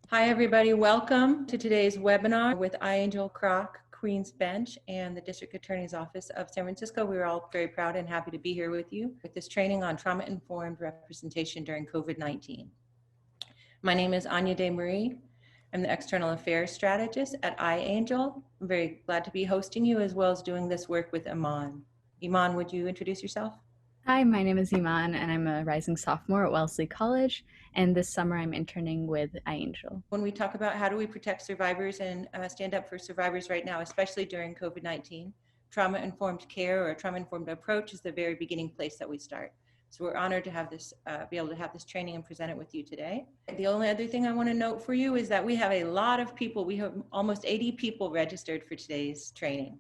Hi, everybody. Welcome to today's webinar with IANGEL Kroc, Queens Bench, and the District Attorney's Office of San Francisco. We're all very proud and happy to be here with you with this training on trauma-informed representation during COVID-19. My name is Anya De Marie. I'm the External Affairs Strategist at IANGEL. I'm very glad to be hosting you as well as doing this work with Iman. Iman, would you introduce yourself? Hi, my name is Iman, and I'm a rising sophomore at Wellesley College, and this summer I'm interning with IANGEL. When we talk about how do we protect survivors and stand up for survivors right now, especially during COVID-19, trauma-informed care or a trauma-informed approach is the very beginning place that we start. So we're honored to have this, be able to have this training and present it with you today. The only other thing I want to note for you is that we have a lot of people. We have almost 80 people registered for today's training.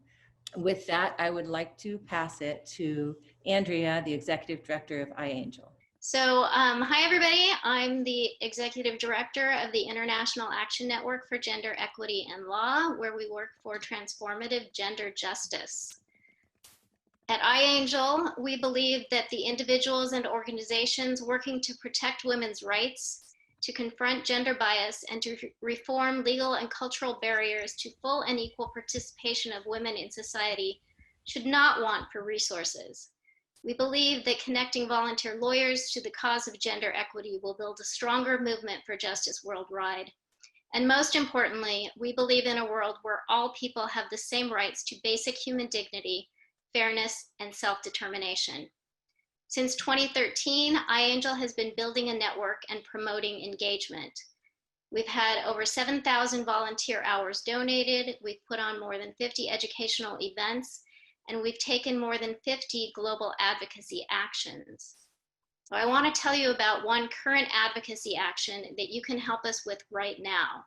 With that, I would like to pass it to Andrea, the Executive Director of IANGEL. So, hi everybody. I'm the Executive Director of the International Action Network for Gender Equity and Law, where we work for transformative gender justice. At IANGEL, we believe that the individuals and organizations working to protect women's rights, to confront gender bias, and to reform legal and cultural barriers to full and equal participation of women in society should not want for resources. We believe that connecting volunteer lawyers to the cause of gender equity will build a stronger movement for justice worldwide. And most importantly, we believe in a world where all people have the same rights to basic human dignity, fairness, and self-determination. Since 2013, IANGEL has been building a network and promoting engagement. We've had over 7,000 volunteer hours donated. We've put on more than 50 educational events, and we've taken more than 50 global advocacy actions. So I want to tell you about one current advocacy action that you can help us with right now.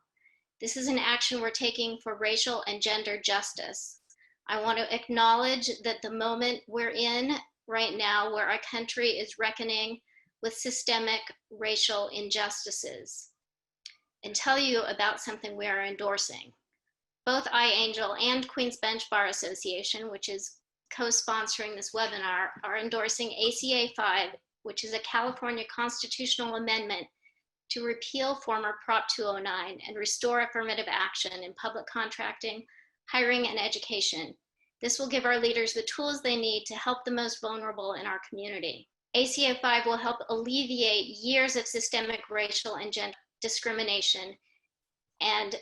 This is an action we're taking for racial and gender justice. I want to acknowledge that the moment we're in right now, where our country is reckoning with systemic racial injustices, and tell you about something we are endorsing. Both IANGEL and Queens Bench Bar Association, which is co-sponsoring this webinar, are endorsing ACA 5, which is a California constitutional amendment to repeal former Prop 209 and restore affirmative action in public contracting, hiring, and education. This will give our leaders the tools they need to help the most vulnerable in our community. ACA 5 will help alleviate years of systemic racial and gender discrimination and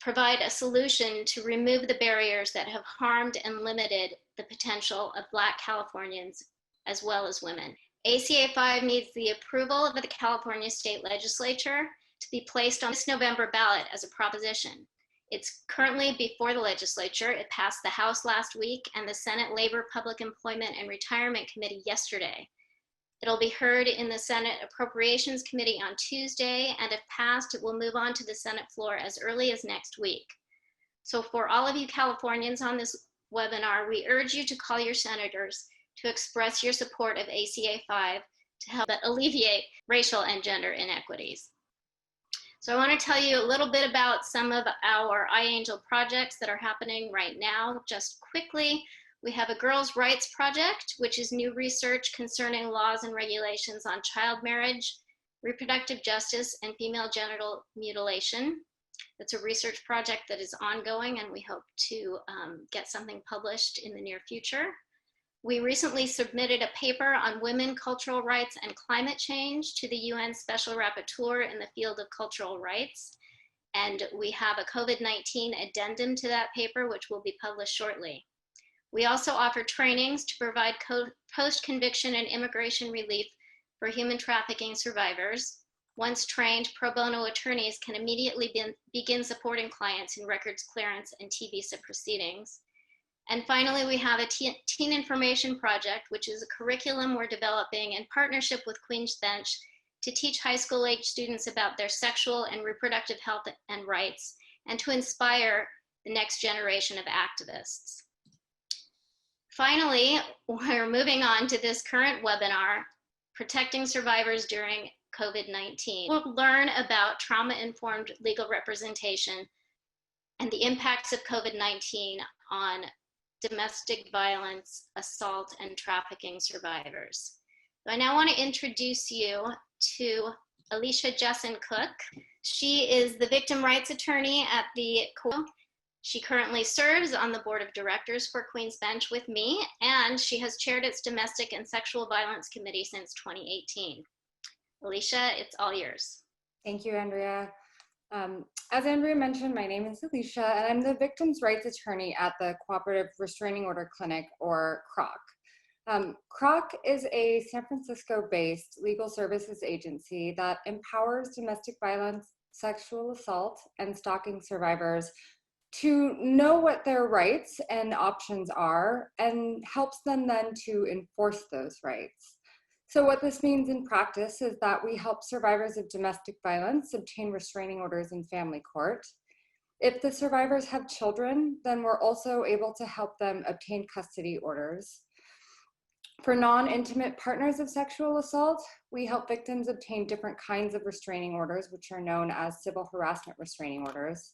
provide a solution to remove the barriers that have harmed and limited the potential of Black Californians as well as women. ACA 5 needs the approval of the California State Legislature to be placed on this November ballot as a proposition. It's currently before the legislature. It passed the House last week and the Senate Labor, Public Employment, and Retirement Committee yesterday. It'll be heard in the Senate Appropriations Committee on Tuesday, and if passed, it will move on to the Senate floor as early as next week. So for all of you Californians on this webinar, we urge you to call your senators to express your support of ACA 5 to help alleviate racial and gender inequities. So I want to tell you a little bit about some of our IANGEL projects that are happening right now. Just quickly, we have a Girls' Rights Project, which is new research concerning laws and regulations on child marriage, reproductive justice, and female genital mutilation. It's a research project that is ongoing, and we hope to get something published in the near future. We recently submitted a paper on women, cultural rights, and climate change to the UN Special Rapporteur in the field of cultural rights. And we have a COVID-19 addendum to that paper, which will be published shortly. We also offer trainings to provide post-conviction and immigration relief for human trafficking survivors. Once trained, pro bono attorneys can immediately begin supporting clients in records clearance and T-visa proceedings. And finally, we have a Teen Information Project, which is a curriculum we're developing in partnership with Queens Bench to teach high school age students about their sexual and reproductive health and rights, and to inspire the next generation of activists. Finally, we're moving on to this current webinar, Protecting Survivors During COVID-19. We'll learn about trauma-informed legal representation and the impacts of COVID-19 on domestic violence, assault, and trafficking survivors. So I now want to introduce you to Alicia Jessen Cook. She is the victim rights attorney at the She currently serves on the board of directors for Queen's Bench with me, and she has chaired its domestic and sexual violence committee since 2018. Alicia, it's all yours. Thank you, Andrea. As Andrea mentioned, my name is Alicia, and I'm the victim's rights attorney at the Cooperative Restraining Order Clinic, or CROC. CROC is a San Francisco-based legal services agency that empowers domestic violence, sexual assault, and stalking survivors to know what their rights and options are and helps them then to enforce those rights. So what this means in practice is that we help survivors of domestic violence obtain restraining orders in family court. If the survivors have children, then we're also able to help them obtain custody orders. For non-intimate partners of sexual assault, we help victims obtain different kinds of restraining orders, which are known as civil harassment restraining orders.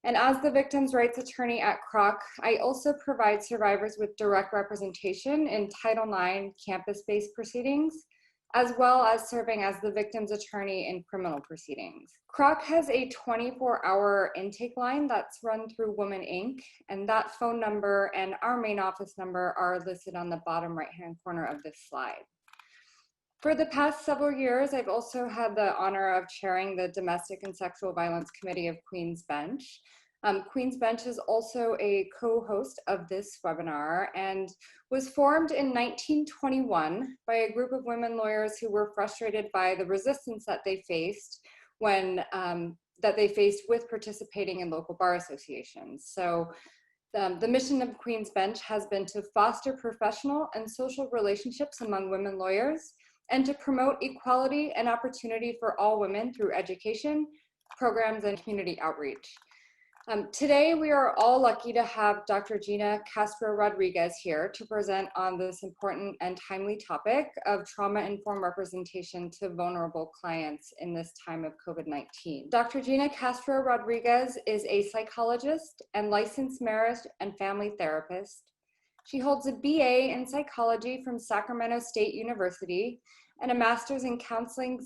And as the victim's rights attorney at CROC, I also provide survivors with direct representation in Title IX campus-based proceedings, as well as serving as the victim's attorney in criminal proceedings. CROC has a 24-hour intake line that's run through Women Inc., and that phone number and our main office number are listed on the bottom right-hand corner of this slide. For the past several years, I've also had the honor of chairing the Domestic and Sexual Violence Committee of Queen's Bench. Queen's Bench is also a co-host of this webinar and was formed in 1921 by a group of women lawyers who were frustrated by the resistance that they faced with participating in local bar associations. So the mission of Queen's Bench has been to foster professional and social relationships among women lawyers and to promote equality and opportunity for all women through education, programs, and community outreach. Today, we are all lucky to have Dr. Gena Castro Rodriguez here to present on this important and timely topic of trauma-informed representation to vulnerable clients in this time of COVID-19. Dr. Gena Castro Rodriguez is a psychologist and licensed marriage and family therapist. She holds a BA in psychology from Sacramento State University and a master's in counseling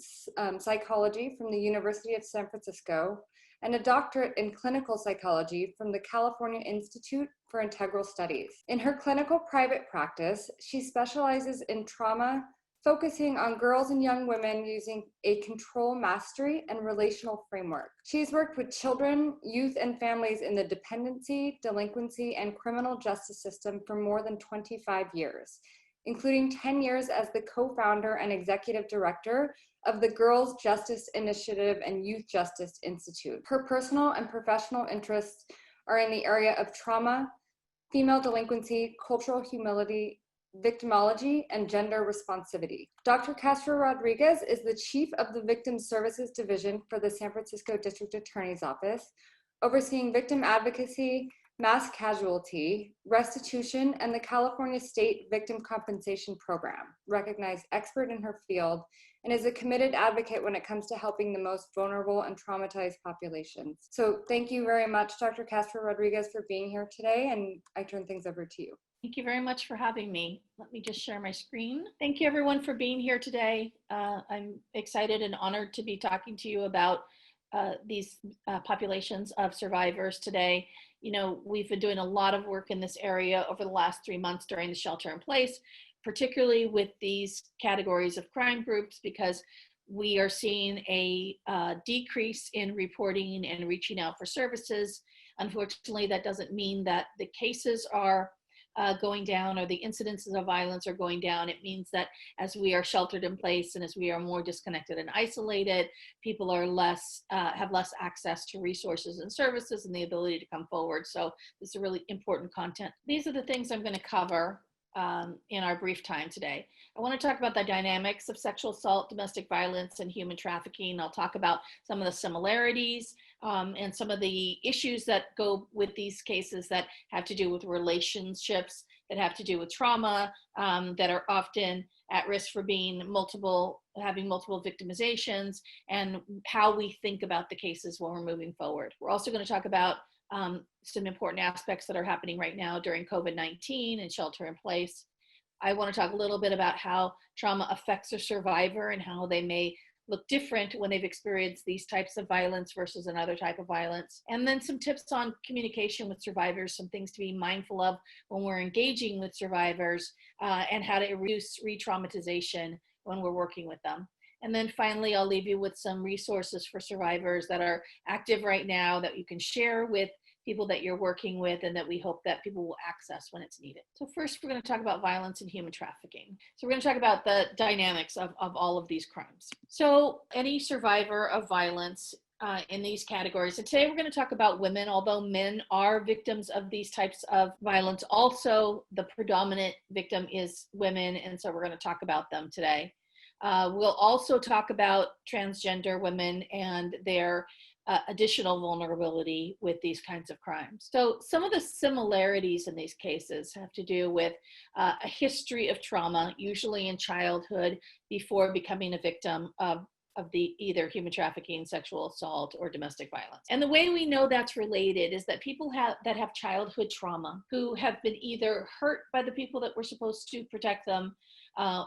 psychology from the University of San Francisco, and a doctorate in clinical psychology from the California Institute for Integral Studies. In her clinical private practice, she specializes in trauma, focusing on girls and young women using a control mastery and relational framework. She's worked with children, youth, and families in the dependency, delinquency, and criminal justice system for more than 25 years, including 10 years as the co-founder and executive director of the Girls Justice Initiative and Youth Justice Institute. Her personal and professional interests are in the area of trauma, female delinquency, cultural humility, victimology, and gender responsivity. Dr. Castro Rodriguez is the chief of the Victim Services Division for the San Francisco District Attorney's Office, overseeing victim advocacy, mass casualty, restitution, and the California State Victim Compensation Program, recognized expert in her field, and is a committed advocate when it comes to helping the most vulnerable and traumatized populations. So thank you very much, Dr. Castro Rodriguez, for being here today, and I turn things over to you. Thank you very much for having me. Let me just share my screen. Thank you everyone for being here today. I'm excited and honored to be talking to you about these populations of survivors today. You know, we've been doing a lot of work in this area over the last 3 months during the shelter in place, particularly with these categories of crime groups, because we are seeing a decrease in reporting and reaching out for services. Unfortunately, that doesn't mean that the cases are going down or the incidences of violence are going down. It means that as we are sheltered in place and as we are more disconnected and isolated, people are have less access to resources and services and the ability to come forward. So this is really important content. These are the things I'm going to cover in our brief time today. I want to talk about the dynamics of sexual assault, domestic violence, and human trafficking. I'll talk about some of the similarities and some of the issues that go with these cases that have to do with relationships, that have to do with trauma, that are often at risk for being having multiple victimizations, and how we think about the cases when we're moving forward. We're also going to talk about some important aspects that are happening right now during COVID-19 and shelter in place. I want to talk a little bit about how trauma affects a survivor and how they may look different when they've experienced these types of violence versus another type of violence. And then some tips on communication with survivors, some things to be mindful of when we're engaging with survivors, and how to reduce re-traumatization when we're working with them. And then finally, I'll leave you with some resources for survivors that are active right now that you can share with people that you're working with, and that we hope that people will access when it's needed. So first, we're going to talk about violence and human trafficking. So we're going to talk about the dynamics of all of these crimes. So any survivor of violence in these categories, and today we're going to talk about women, although men are victims of these types of violence. Also, the predominant victim is women, and so we're going to talk about them today. We'll also talk about transgender women and their additional vulnerability with these kinds of crimes. So some of the similarities in these cases have to do with a history of trauma, usually in childhood, before becoming a victim of the either human trafficking, sexual assault, or domestic violence. And the way we know that's related is that people that have childhood trauma, who have been either hurt by the people that were supposed to protect them,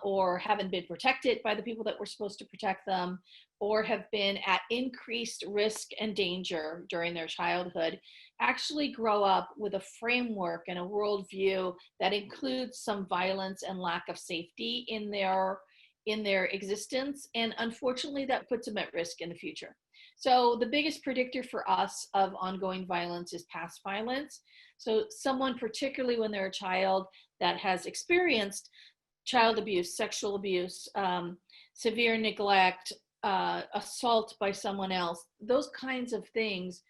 or haven't been protected by the people that were supposed to protect them, or have been at increased risk and danger during their childhood, actually grow up with a framework and a worldview that includes some violence and lack of safety in their existence. And unfortunately, that puts them at risk in the future. So the biggest predictor for us of ongoing violence is past violence. So someone, particularly when they're a child that has experienced child abuse, sexual abuse, severe neglect, assault by someone else, those kinds of things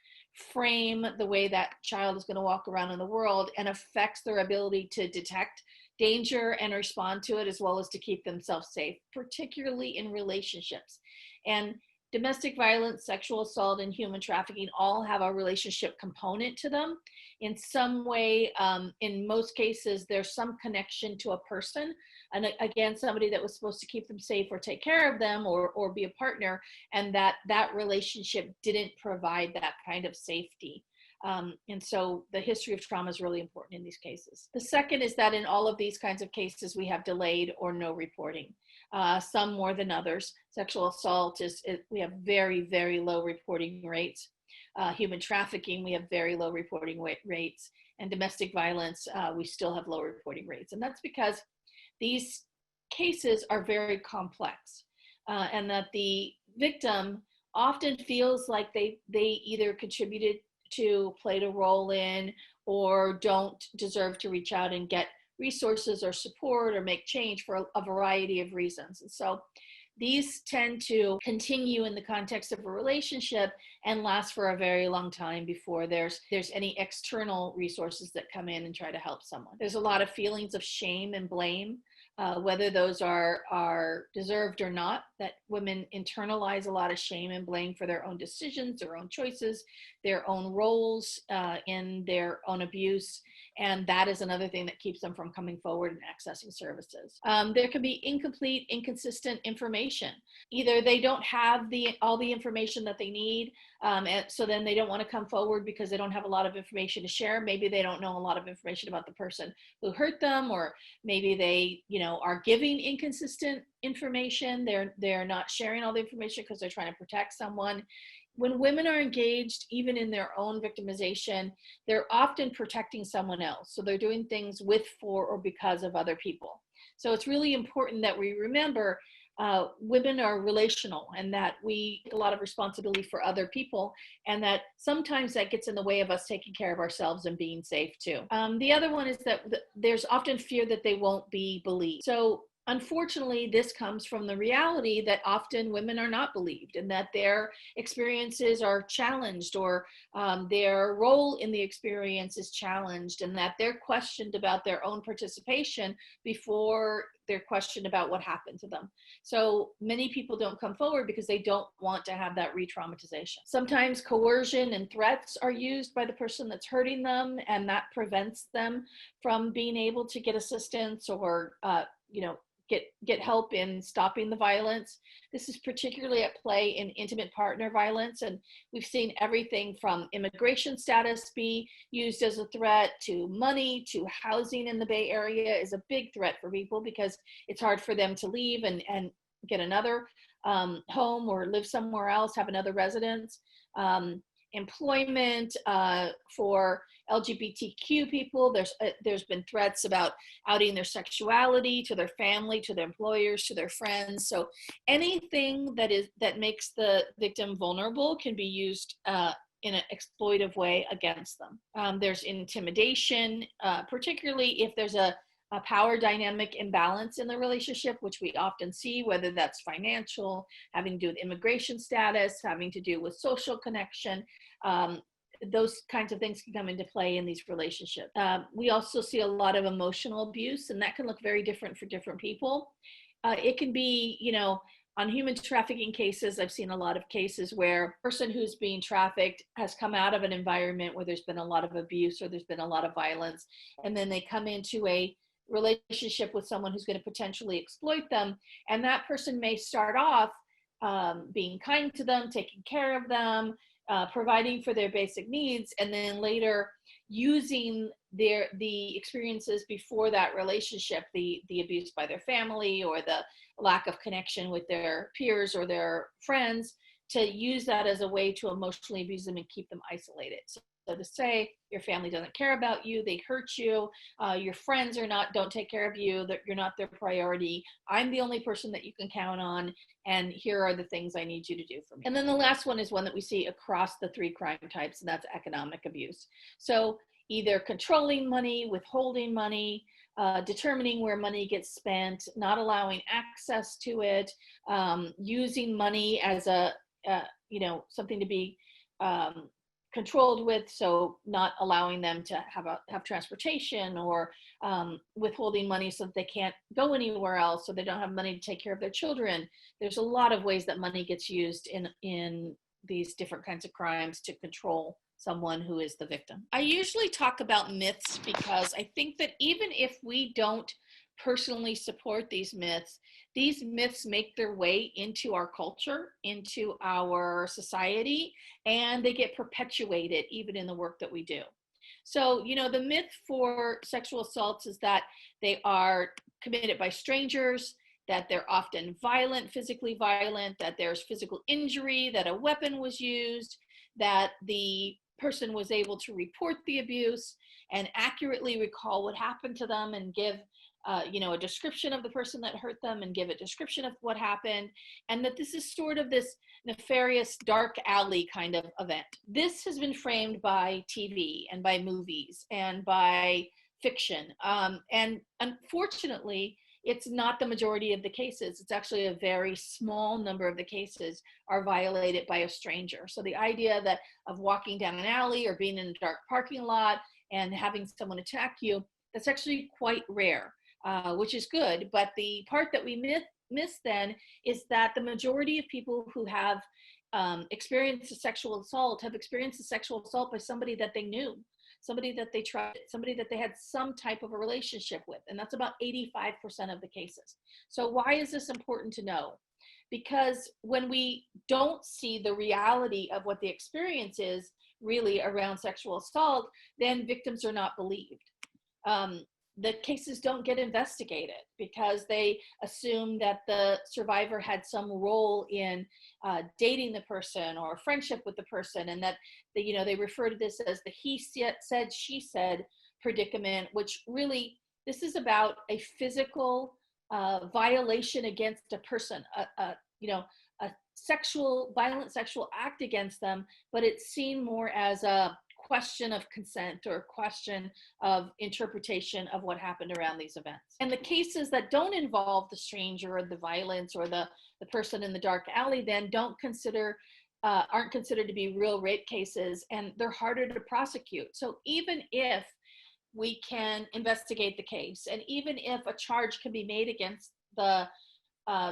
frame the way that child is going to walk around in the world and affects their ability to detect danger and respond to it, as well as to keep themselves safe, particularly in relationships. And domestic violence, sexual assault, and human trafficking all have a relationship component to them. In some way, in most cases, there's some connection to a person. And again, somebody that was supposed to keep them safe or take care of them or be a partner, and that relationship didn't provide that kind of safety. And so the history of trauma is really important in these cases. The second is that in all of these kinds of cases, we have delayed or no reporting, some more than others. Sexual assault we have very, very low reporting rates. Human trafficking, we have very low reporting rates. And domestic violence, we still have low reporting rates. And that's because these cases are very complex, and that the victim often feels like they either contributed to, played a role in, or don't deserve to reach out and get resources or support or make change for a variety of reasons. And so these tend to continue in the context of a relationship and last for a very long time before there's any external resources that come in and try to help someone. There's a lot of feelings of shame and blame, whether those are deserved or not, that women internalize a lot of shame and blame for their own decisions, their own choices, their own roles in their own abuse. And that is another thing that keeps them from coming forward and accessing services. There can be incomplete, inconsistent information. Either they don't have all the information that they need, and so then they don't want to come forward because they don't have a lot of information to share. Maybe they don't know a lot of information about the person who hurt them, or maybe they, are giving inconsistent information. They're not sharing all the information because they're trying to protect someone. When women are engaged, even in their own victimization, they're often protecting someone else. So they're doing things with, for, or because of other people. So it's really important that we remember women are relational, and that we take a lot of responsibility for other people, and that sometimes that gets in the way of us taking care of ourselves and being safe too. The other one is that there's often fear that they won't be believed. So unfortunately, this comes from the reality that often women are not believed, and that their experiences are challenged, or their role in the experience is challenged, and that they're questioned about their own participation before they're questioned about what happened to them. So many people don't come forward because they don't want to have that re-traumatization. Sometimes coercion and threats are used by the person that's hurting them, and that prevents them from being able to get assistance or get help in stopping the violence. This is particularly at play in intimate partner violence, and we've seen everything from immigration status be used as a threat, to money, to housing in the Bay Area is a big threat for people because it's hard for them to leave, and get another home or live somewhere else, have another residence. Employment for LGBTQ people. There's been threats about outing their sexuality to their family, to their employers, to their friends. So anything that makes the victim vulnerable can be used in an exploitive way against them. There's intimidation, particularly if there's a power dynamic imbalance in the relationship, which we often see, whether that's financial, having to do with immigration status, having to do with social connection. Those kinds of things can come into play in these relationships. We also see a lot of emotional abuse, and that can look very different for different people. It can be, on human trafficking cases, I've seen a lot of cases where a person who's being trafficked has come out of an environment where there's been a lot of abuse or there's been a lot of violence, and then they come into a relationship with someone who's going to potentially exploit them, and that person may start off being kind to them, taking care of them, providing for their basic needs, and then later using the experiences before that relationship, the abuse by their family or the lack of connection with their peers or their friends, to use that as a way to emotionally abuse them and keep them isolated. So to say your family doesn't care about you, they hurt you, your friends don't take care of you, that you're not their priority, I'm the only person that you can count on, and here are the things I need you to do for me. And then the last one is one that we see across the three crime types, and that's economic abuse. So either controlling money, withholding money, determining where money gets spent, not allowing access to it, using money as something to be controlled with, so not allowing them to have transportation, or withholding money so that they can't go anywhere else, so they don't have money to take care of their children. There's a lot of ways that money gets used in these different kinds of crimes to control someone who is the victim. I usually talk about myths because I think that even if we don't personally support these myths make their way into our culture, into our society, and they get perpetuated even in the work that we do. So, the myth for sexual assaults is that they are committed by strangers, that they're often violent, physically violent, that there's physical injury, that a weapon was used, that the person was able to report the abuse and accurately recall what happened to them and give a description of the person that hurt them and give a description of what happened, and that this is sort of this nefarious dark alley kind of event. This has been framed by TV and by movies and by fiction, and unfortunately, it's not the majority of the cases. It's actually a very small number of the cases are violated by a stranger. So the idea of walking down an alley or being in a dark parking lot and having someone attack you, that's actually quite rare. Which is good, but the part that we miss then is that the majority of people who have experienced a sexual assault have experienced a sexual assault by somebody that they knew, somebody that they trusted, somebody that they had some type of a relationship with, and that's about 85% of the cases. So why is this important to know? Because when we don't see the reality of what the experience is really around sexual assault, then victims are not believed. The cases don't get investigated because they assume that the survivor had some role in dating the person or friendship with the person, and that they refer to this as the he said, she said predicament, which really, this is about a physical violation against a person, a violent sexual act against them, but it's seen more as a question of consent or a question of interpretation of what happened around these events. And the cases that don't involve the stranger or the violence or the person in the dark alley then aren't considered to be real rape cases, and they're harder to prosecute. So even if we can investigate the case, and even if a charge can be made against the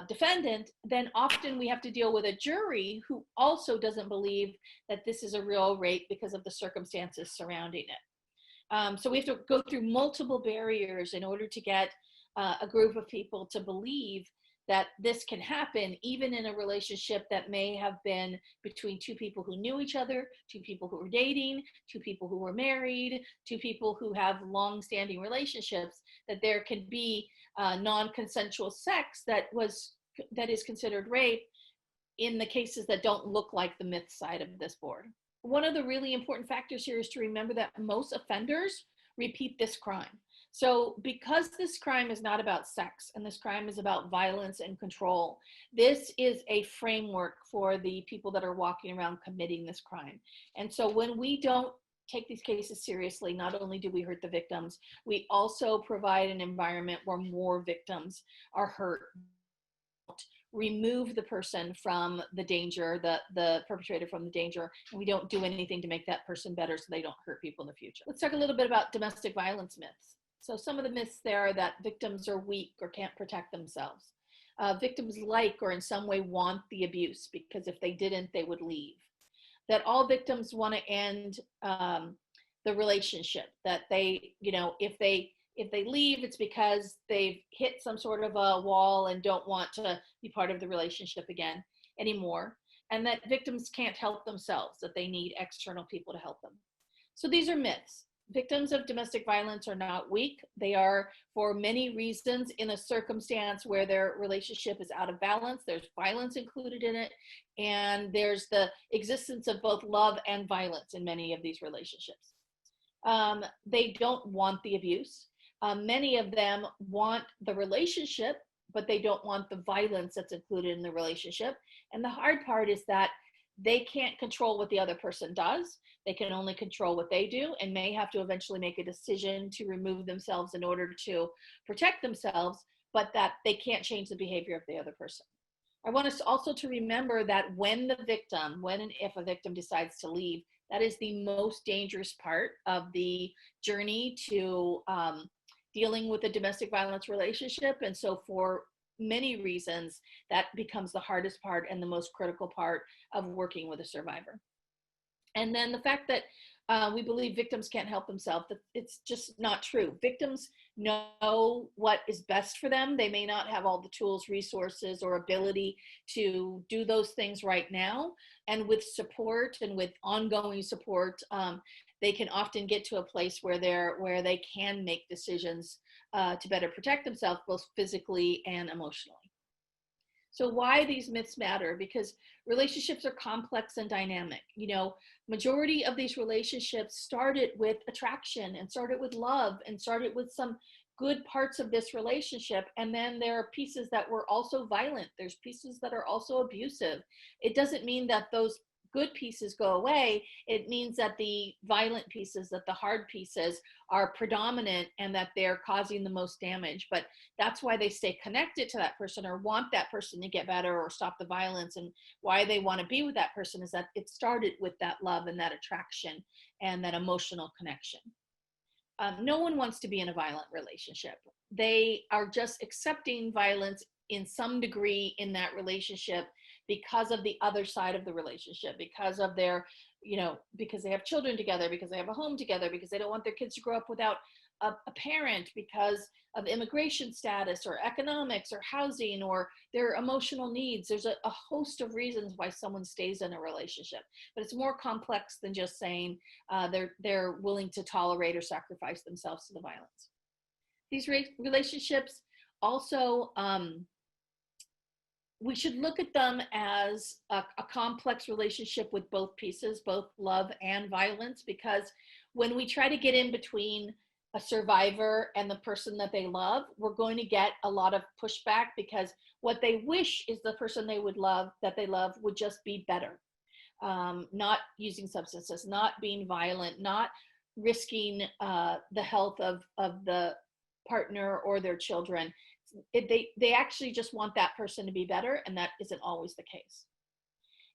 defendant, then often we have to deal with a jury who also doesn't believe that this is a real rape because of the circumstances surrounding it. So we have to go through multiple barriers in order to get a group of people to believe that this can happen, even in a relationship that may have been between two people who knew each other, two people who were dating, two people who were married, two people who have long-standing relationships, that there can be non-consensual sex that was that is considered rape in the cases that don't look like the myth side of this board. One of the really important factors here is to remember that most offenders repeat this crime. So because this crime is not about sex and this crime is about violence and control, this is a framework for the people that are walking around committing this crime. And so when we don't take these cases seriously, not only do we hurt the victims, we also provide an environment where more victims are hurt. Remove the person from the danger, the perpetrator from the danger, and we don't do anything to make that person better so they don't hurt people in the future. Let's talk a little bit about domestic violence myths. So some of the myths there are that victims are weak or can't protect themselves. Victims like or in some way want the abuse because if they didn't, they would leave. That all victims want to end the relationship, that they, if they leave, it's because they've hit some sort of a wall and don't want to be part of the relationship again anymore. And that victims can't help themselves, that they need external people to help them. So these are myths. Victims of domestic violence are not weak. They are, for many reasons, in a circumstance where their relationship is out of balance. There's violence included in it. And there's the existence of both love and violence in many of these relationships. They don't want the abuse. Many of them want the relationship, but they don't want the violence that's included in the relationship. And the hard part is that they can't control what the other person does. They can only control what they do and may have to eventually make a decision to remove themselves in order to protect themselves, but that they can't change the behavior of the other person. I want us also to remember that when and if a victim decides to leave, that is the most dangerous part of the journey to dealing with a domestic violence relationship. And so for many reasons, that becomes the hardest part and the most critical part of working with a survivor. And then the fact that we believe victims can't help themselves, that it's just not true. Victims know what is best for them. They may not have all the tools, resources, or ability to do those things right now. And with support and with ongoing support, they can often get to a place where they can make decisions to better protect themselves, both physically and emotionally. So why these myths matter? Because relationships are complex and dynamic. Majority of these relationships started with attraction and started with love and started with some good parts of this relationship. And then there are pieces that were also violent. There's pieces that are also abusive. It doesn't mean that those good pieces go away. It means that the violent pieces, that the hard pieces are predominant and that they're causing the most damage. But that's why they stay connected to that person or want that person to get better or stop the violence. And why they want to be with that person is that it started with that love and that attraction and that emotional connection. No one wants to be in a violent relationship. They are just accepting violence in some degree in that relationship because of the other side of the relationship, because of their, because they have children together, because they have a home together, because they don't want their kids to grow up without a parent, because of immigration status or economics or housing or their emotional needs. There's a host of reasons why someone stays in a relationship, but it's more complex than just saying they're willing to tolerate or sacrifice themselves to the violence. These relationships also, we should look at them as a complex relationship with both pieces, both love and violence, because when we try to get in between a survivor and the person that they love, we're going to get a lot of pushback because what they wish is the person they love would just be better. Not using substances, not being violent, not risking the health of the partner or their children. They actually just want that person to be better, and that isn't always the case.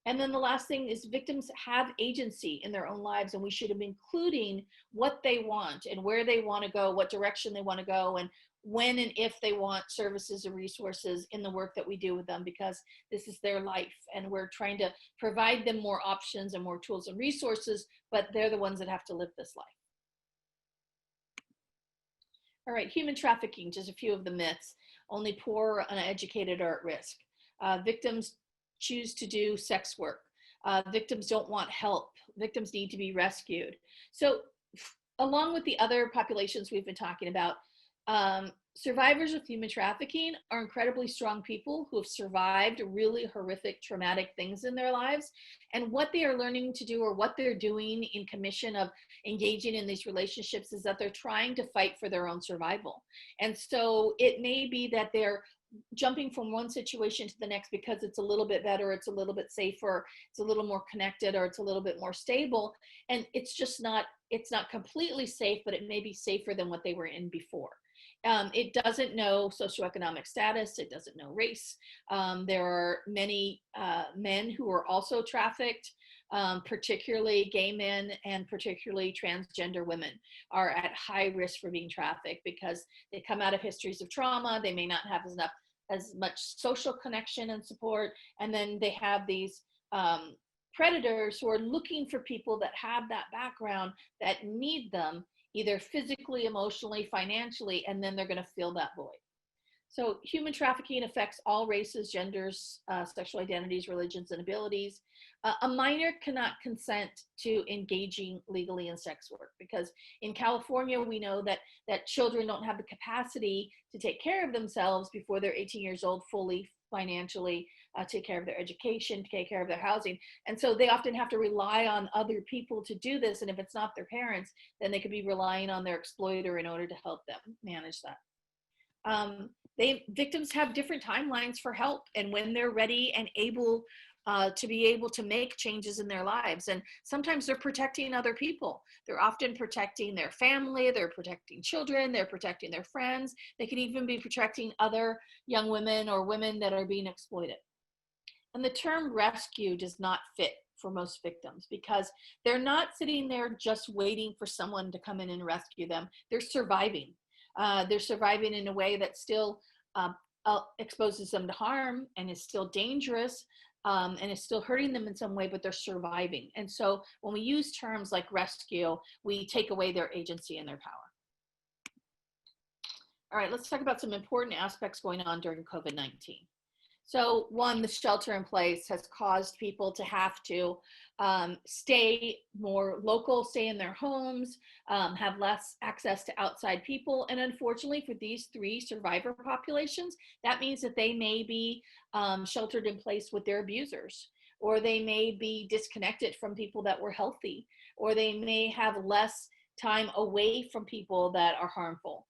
And then the last thing is victims have agency in their own lives, and we should be including what they want and where they want to go, what direction they want to go, and when and if they want services or resources in the work that we do with them, because this is their life and we're trying to provide them more options and more tools and resources, but they're the ones that have to live this life. All right, human trafficking, just a few of the myths. Only poor, uneducated are at risk. Victims choose to do sex work. Victims don't want help. Victims need to be rescued. So along with the other populations we've been talking about, survivors of human trafficking are incredibly strong people who have survived really horrific, traumatic things in their lives. And what they are learning to do, or what they're doing in commission of engaging in these relationships, is that they're trying to fight for their own survival. And so it may be that they're jumping from one situation to the next because it's a little bit better, it's a little bit safer, it's a little more connected, or it's a little bit more stable. And it's just not, it's not completely safe, but it may be safer than what they were in before. It doesn't know socioeconomic status. It doesn't know race. There are many men who are also trafficked, particularly gay men and particularly transgender women are at high risk for being trafficked because they come out of histories of trauma. They may not have as much social connection and support. And then they have these predators who are looking for people that have that background, that need them, either physically, emotionally, financially, and then they're going to fill that void. So human trafficking affects all races, genders, sexual identities, religions, and abilities. A minor cannot consent to engaging legally in sex work because in California, we know that children don't have the capacity to take care of themselves before they're 18 years old, fully financially, take care of their education, take care of their housing. And so they often have to rely on other people to do this. And if it's not their parents, then they could be relying on their exploiter in order to help them manage that. Victims have different timelines for help and when they're ready and able to be able to make changes in their lives. And sometimes they're protecting other people. They're often protecting their family, they're protecting children, they're protecting their friends. They can even be protecting other young women or women that are being exploited. And the term rescue does not fit for most victims because they're not sitting there just waiting for someone to come in and rescue them. They're surviving. They're surviving in a way that still exposes them to harm and is still dangerous and is still hurting them in some way, but they're surviving. And so when we use terms like rescue, we take away their agency and their power. All right, let's talk about some important aspects going on during COVID-19. So one, the shelter in place has caused people to have to stay more local, stay in their homes, have less access to outside people. And unfortunately for these three survivor populations, that means that they may be sheltered in place with their abusers, or they may be disconnected from people that were healthy, or they may have less time away from people that are harmful.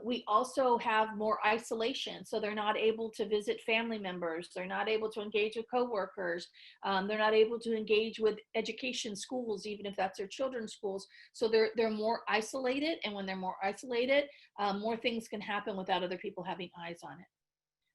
We also have more isolation, so they're not able to visit family members, they're not able to engage with coworkers, they're not able to engage with education schools, even if that's their children's schools. So they're more isolated, and when they're more isolated, more things can happen without other people having eyes on it.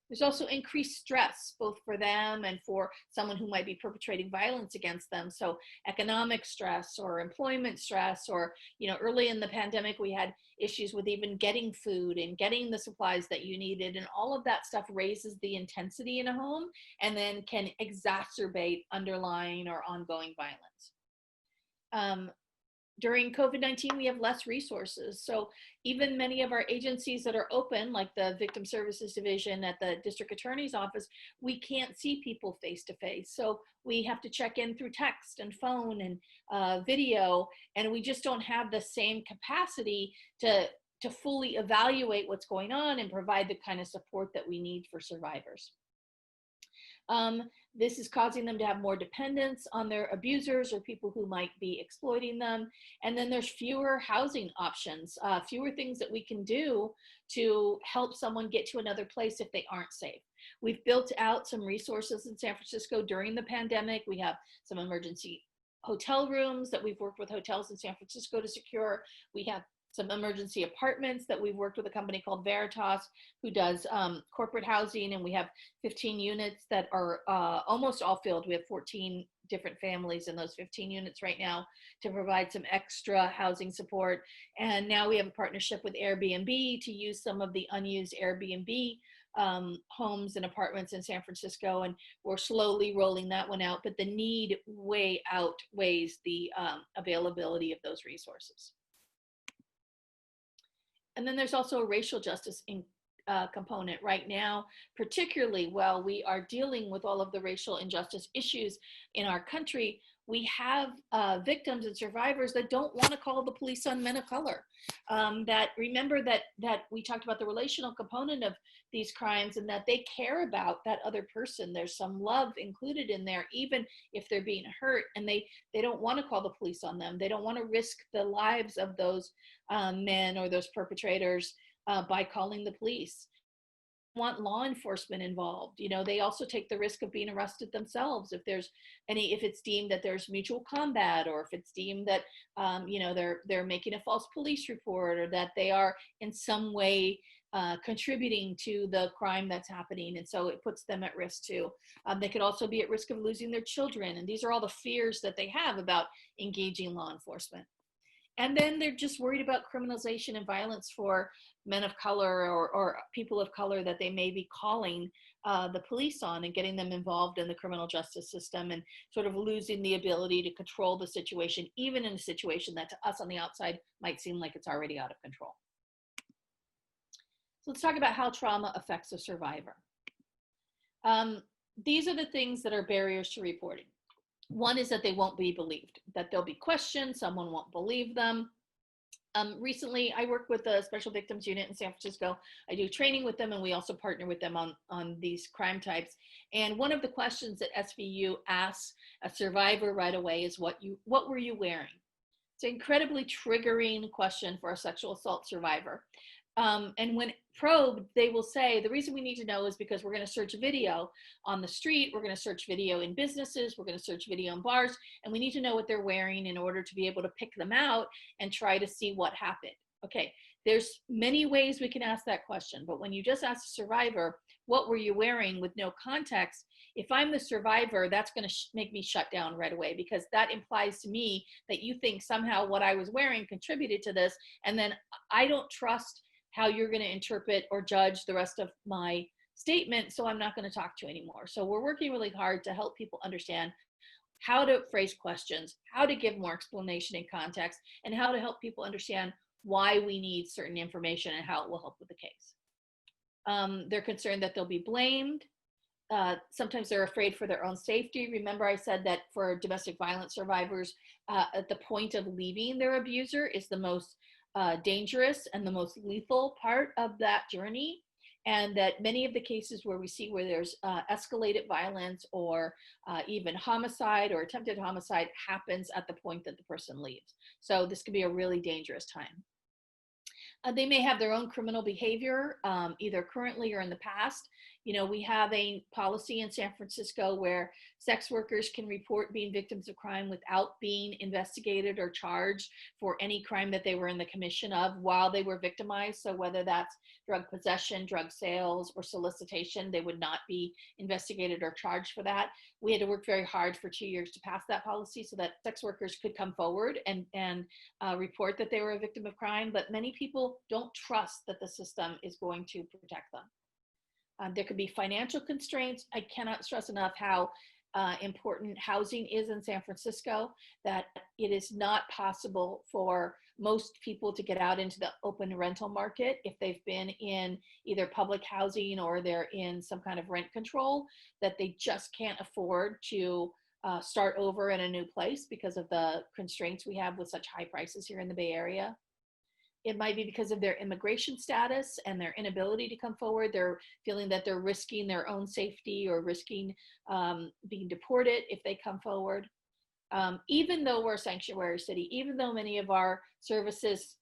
There's also increased stress, both for them and for someone who might be perpetrating violence against them. So economic stress or employment stress, or, early in the pandemic, we had issues with even getting food and getting the supplies that you needed. And all of that stuff raises the intensity in a home and then can exacerbate underlying or ongoing violence. During COVID-19, we have less resources. So even many of our agencies that are open, like the Victim Services Division at the District Attorney's Office, we can't see people face to face. So we have to check in through text and phone and video, and we just don't have the same capacity to fully evaluate what's going on and provide the kind of support that we need for survivors. This is causing them to have more dependence on their abusers or people who might be exploiting them. And then there's fewer housing options, fewer things that we can do to help someone get to another place if they aren't safe. We've built out some resources in San Francisco during the pandemic. We have some emergency hotel rooms that we've worked with hotels in San Francisco to secure. We have some emergency apartments that we've worked with a company called Veritas, who does corporate housing, and we have 15 units that are almost all filled. We have 14 different families in those 15 units right now to provide some extra housing support. And now we have a partnership with Airbnb to use some of the unused Airbnb homes and apartments in San Francisco, and we're slowly rolling that one out, but the need way outweighs the availability of those resources. And then there's also a racial justice component right now, particularly while we are dealing with all of the racial injustice issues in our country. we have victims and survivors that don't want to call the police on men of color. That remember that we talked about the relational component of these crimes, and that they care about that other person. There's some love included in there, even if they're being hurt, and they don't want to call the police on them. They don't want to risk the lives of those men or those perpetrators by calling the police. Want law enforcement involved. You know, they also take the risk of being arrested themselves if it's deemed that there's mutual combat, or if it's deemed that you know, they're making a false police report, or that they are in some way contributing to the crime that's happening, and so it puts them at risk too. They could also be at risk of losing their children, and these are all the fears that they have about engaging law enforcement. And then they're just worried about criminalization and violence for men of color or people of color that they may be calling the police on, and getting them involved in the criminal justice system, and sort of losing the ability to control the situation, even in a situation that to us on the outside might seem like it's already out of control. So let's talk about how trauma affects a survivor. These are the things that are barriers to reporting. One is that they won't be believed, that they'll be questioned, someone won't believe them. Recently, I work with the Special Victims Unit in San Francisco. I do training with them, and we also partner with them on these crime types. And one of the questions that SVU asks a survivor right away is, what were you wearing? It's an incredibly triggering question for a sexual assault survivor. And when probed, they will say, the reason we need to know is because we're going to search video on the street, we're going to search video in businesses, we're going to search video in bars, and we need to know what they're wearing in order to be able to pick them out and try to see what happened. Okay, there's many ways we can ask that question, but when you just ask a survivor, what were you wearing, with no context, if I'm the survivor, that's going to make me shut down right away, because that implies to me that you think somehow what I was wearing contributed to this, and then I don't trust how you're going to interpret or judge the rest of my statement, so I'm not going to talk to you anymore. So we're working really hard to help people understand how to phrase questions, how to give more explanation and context, and how to help people understand why we need certain information and how it will help with the case. They're concerned that they'll be blamed. Sometimes they're afraid for their own safety. Remember, I said that for domestic violence survivors, at the point of leaving their abuser is the most dangerous and the most lethal part of that journey, and that many of the cases where we see where there's escalated violence or even homicide or attempted homicide happens at the point that the person leaves. So this can be a really dangerous time. They may have their own criminal behavior, either currently or in the past. You know, we have a policy in San Francisco where sex workers can report being victims of crime without being investigated or charged for any crime that they were in the commission of while they were victimized. So whether that's drug possession, drug sales, or solicitation, they would not be investigated or charged for that. We had to work very hard for 2 years to pass that policy so that sex workers could come forward and report that they were a victim of crime. But many people don't trust that the system is going to protect them. There could be financial constraints. I cannot stress enough how important housing is in San Francisco, that it is not possible for most people to get out into the open rental market if they've been in either public housing or they're in some kind of rent control, that they just can't afford to start over in a new place because of the constraints we have with such high prices here in the Bay Area. It might be because of their immigration status and their inability to come forward. They're feeling that they're risking their own safety or risking being deported if they come forward. Even though we're a sanctuary city, even though many of our services,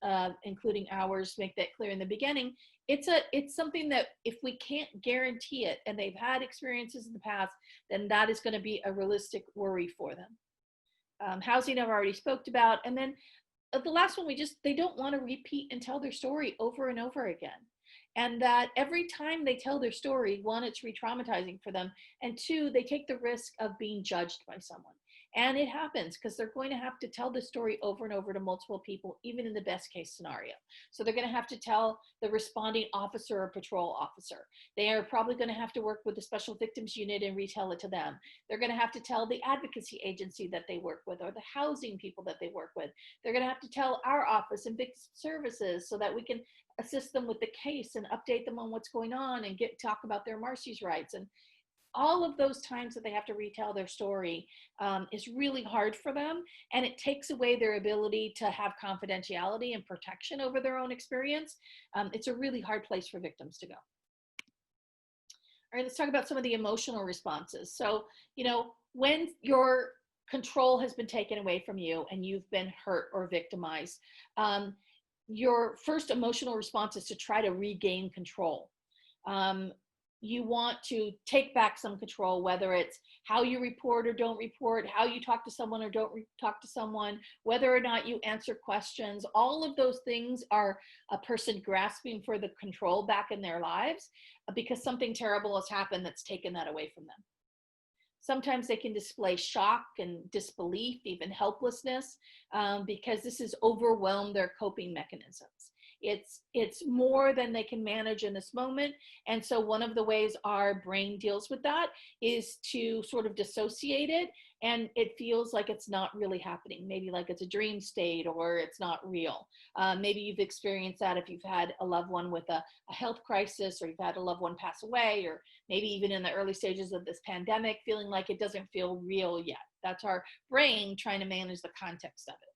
including ours, make that clear in the beginning, it's something that if we can't guarantee it and they've had experiences in the past, then that is going to be a realistic worry for them. Housing I've already spoke about. And then the last one, they don't want to repeat and tell their story over and over again. And that every time they tell their story, one, it's re-traumatizing for them. And two, they take the risk of being judged by someone. And it happens because they're going to have to tell the story over and over to multiple people, even in the best case scenario. So they're going to have to tell the responding officer or patrol officer. They are probably going to have to work with the Special Victims Unit and retell it to them. They're going to have to tell the advocacy agency that they work with or the housing people that they work with. They're going to have to tell our office and Victim Services so that we can assist them with the case and update them on what's going on and talk about their Marcy's rights. And all of those times that they have to retell their story is really hard for them, and it takes away their ability to have confidentiality and protection over their own experience. It's a really hard place for victims to go. All right, let's talk about some of the emotional responses. So, you know, when your control has been taken away from you and you've been hurt or victimized, your first emotional response is to try to regain control. You want to take back some control, whether it's how you report or don't report, how you talk to someone or don't talk to someone, whether or not you answer questions. All of those things are a person grasping for the control back in their lives because something terrible has happened that's taken that away from them. Sometimes they can display shock and disbelief, even helplessness, because this has overwhelmed their coping mechanisms. It's more than they can manage in this moment. And so one of the ways our brain deals with that is to sort of dissociate it, and it feels like it's not really happening. Maybe like it's a dream state or it's not real. Maybe you've experienced that if you've had a loved one with a health crisis, or you've had a loved one pass away, or maybe even in the early stages of this pandemic, feeling like it doesn't feel real yet. That's our brain trying to manage the context of it.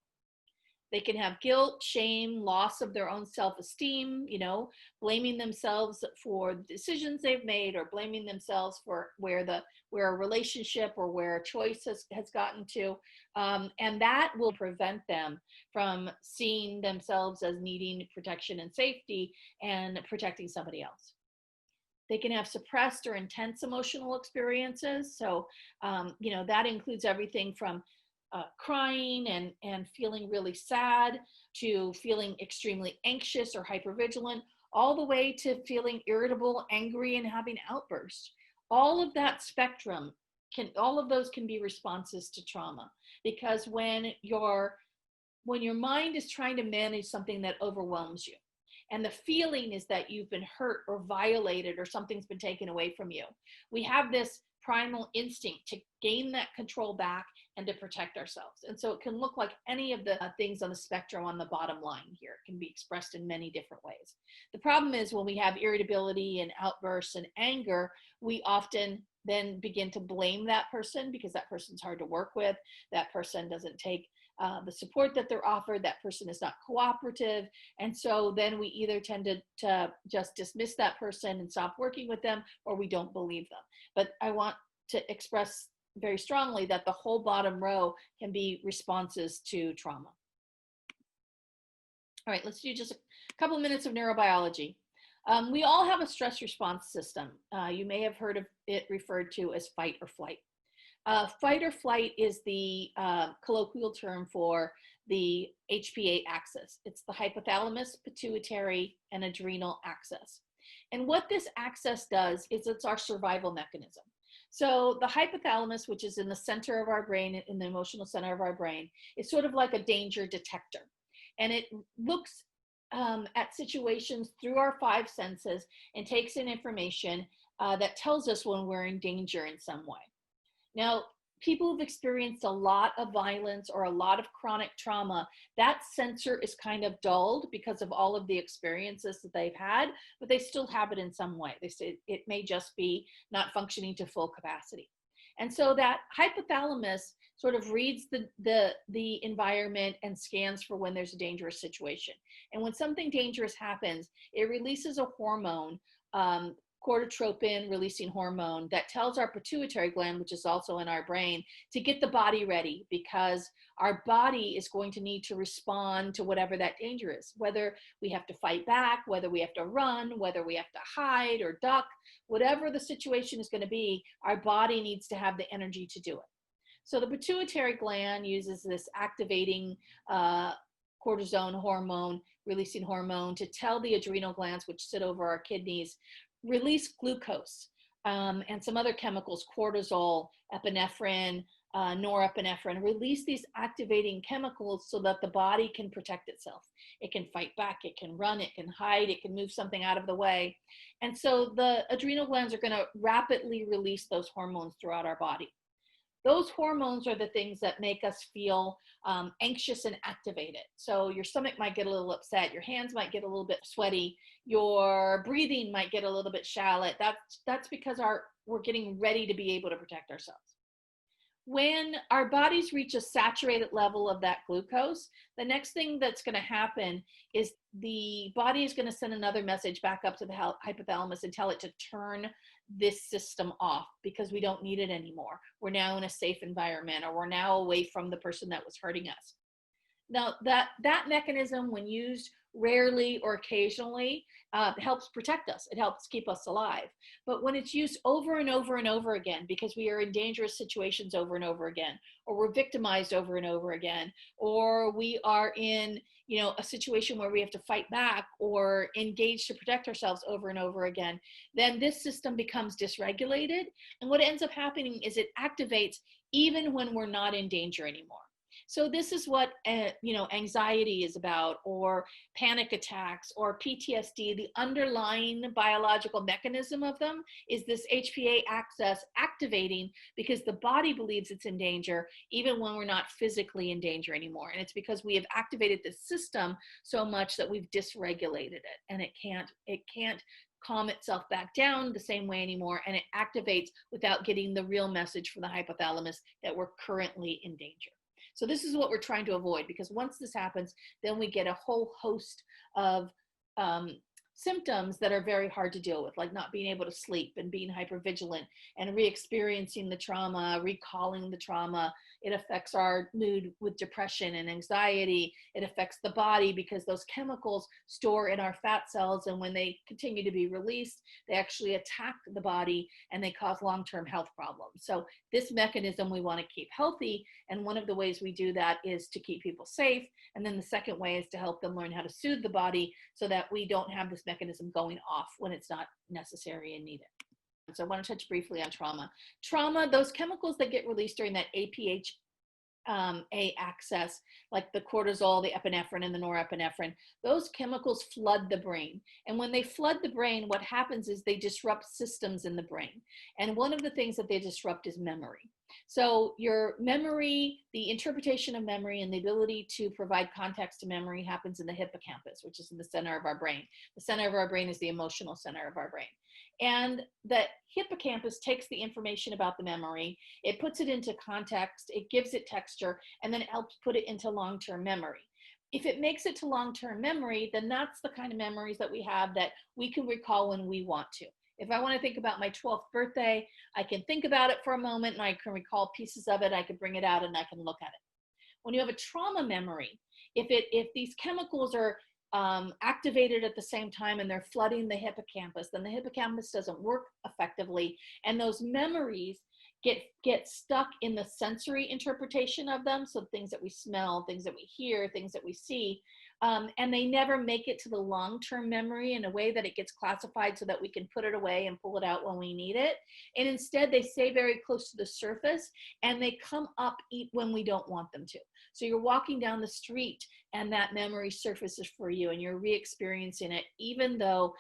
They can have guilt, shame, loss of their own self-esteem, you know, blaming themselves for the decisions they've made, or blaming themselves for where a relationship or where a choice has gotten to. And that will prevent them from seeing themselves as needing protection and safety and protecting somebody else. They can have suppressed or intense emotional experiences. So, you know, that includes everything from crying and feeling really sad, to feeling extremely anxious or hypervigilant, all the way to feeling irritable, angry, and having outbursts. All of that spectrum all of those can be responses to trauma, because when your mind is trying to manage something that overwhelms you, and the feeling is that you've been hurt or violated or something's been taken away from you, we have this primal instinct to gain that control back and to protect ourselves. And so it can look like any of the things on the spectrum on the bottom line here. It can be expressed in many different ways. The problem is when we have irritability and outbursts and anger, we often then begin to blame that person because that person's hard to work with. That person doesn't take the support that they're offered. That person is not cooperative. And so then we either tend to just dismiss that person and stop working with them, or we don't believe them. But I want to express very strongly that the whole bottom row can be responses to trauma. All right, let's do just a couple of minutes of neurobiology. We all have a stress response system. You may have heard of it referred to as fight or flight. Fight or flight is the colloquial term for the HPA axis. It's the hypothalamus, pituitary, and adrenal axis. And what this axis does is it's our survival mechanism. So the hypothalamus, which is in the center of our brain, in the emotional center of our brain, is sort of like a danger detector. And it looks at situations through our five senses and takes in information that tells us when we're in danger in some way. Now, people who've experienced a lot of violence or a lot of chronic trauma, that sensor is kind of dulled because of all of the experiences that they've had, but they still have it in some way. They say it may just be not functioning to full capacity. And so that hypothalamus sort of reads the environment and scans for when there's a dangerous situation. And when something dangerous happens, it releases a hormone, corticotropin releasing hormone, that tells our pituitary gland, which is also in our brain, to get the body ready, because our body is going to need to respond to whatever that danger is, whether we have to fight back, whether we have to run, whether we have to hide or duck, whatever the situation is going to be, our body needs to have the energy to do it. So the pituitary gland uses this activating cortisone hormone, releasing hormone, to tell the adrenal glands, which sit over our kidneys, release glucose and some other chemicals, cortisol, epinephrine, norepinephrine, release these activating chemicals so that the body can protect itself. It can fight back, it can run, it can hide, it can move something out of the way. And so the adrenal glands are going to rapidly release those hormones throughout our body. Those hormones are the things that make us feel anxious and activated. So your stomach might get a little upset, your hands might get a little bit sweaty, your breathing might get a little bit shallow. That's because our we're getting ready to be able to protect ourselves. When our bodies reach a saturated level of that glucose, the next thing that's going to happen is the body is going to send another message back up to the hypothalamus and tell it to turn this system off because we don't need it anymore. We're now in a safe environment, or we're now away from the person that was hurting us. Now, that mechanism, when used rarely or occasionally, helps protect us. It helps keep us alive. But when it's used over and over and over again, because we are in dangerous situations over and over again, or we're victimized over and over again, or we are in, a situation where we have to fight back or engage to protect ourselves over and over again, then this system becomes dysregulated. And what ends up happening is it activates even when we're not in danger anymore. So this is what, anxiety is about, or panic attacks, or PTSD. The underlying biological mechanism of them is this HPA axis activating because the body believes it's in danger, even when we're not physically in danger anymore. And it's because we have activated the system so much that we've dysregulated it, and it can't calm itself back down the same way anymore, and it activates without getting the real message from the hypothalamus that we're currently in danger. So this is what we're trying to avoid, because once this happens, then we get a whole host of symptoms that are very hard to deal with, like not being able to sleep and being hypervigilant and re-experiencing the trauma, recalling the trauma. It affects our mood with depression and anxiety. It affects the body because those chemicals store in our fat cells, and when they continue to be released, they actually attack the body and they cause long-term health problems. So this mechanism we want to keep healthy, and one of the ways we do that is to keep people safe. And then the second way is to help them learn how to soothe the body so that we don't have this mechanism going off when it's not necessary and needed. So I want to touch briefly on trauma. Trauma, those chemicals that get released during that APHA axis, like the cortisol, the epinephrine, and the norepinephrine, those chemicals flood the brain. And when they flood the brain, what happens is they disrupt systems in the brain. And one of the things that they disrupt is memory. So your memory, the interpretation of memory, and the ability to provide context to memory happens in the hippocampus, which is in the center of our brain. The center of our brain is the emotional center of our brain. And the hippocampus takes the information about the memory, it puts it into context, it gives it texture, and then it helps put it into long-term memory. If it makes it to long-term memory, then that's the kind of memories that we have that we can recall when we want to. If I want to think about my 12th birthday, I can think about it for a moment and I can recall pieces of it. I can bring it out and I can look at it. When you have a trauma memory, if these chemicals are activated at the same time and they're flooding the hippocampus, then the hippocampus doesn't work effectively, and those memories get stuck in the sensory interpretation of them. So things that we smell, things that we hear, things that we see, and they never make it to the long-term memory in a way that it gets classified so that we can put it away and pull it out when we need it. And instead they stay very close to the surface and they come up when we don't want them to. So you're walking down the street and that memory surfaces for you and you're re-experiencing it, even though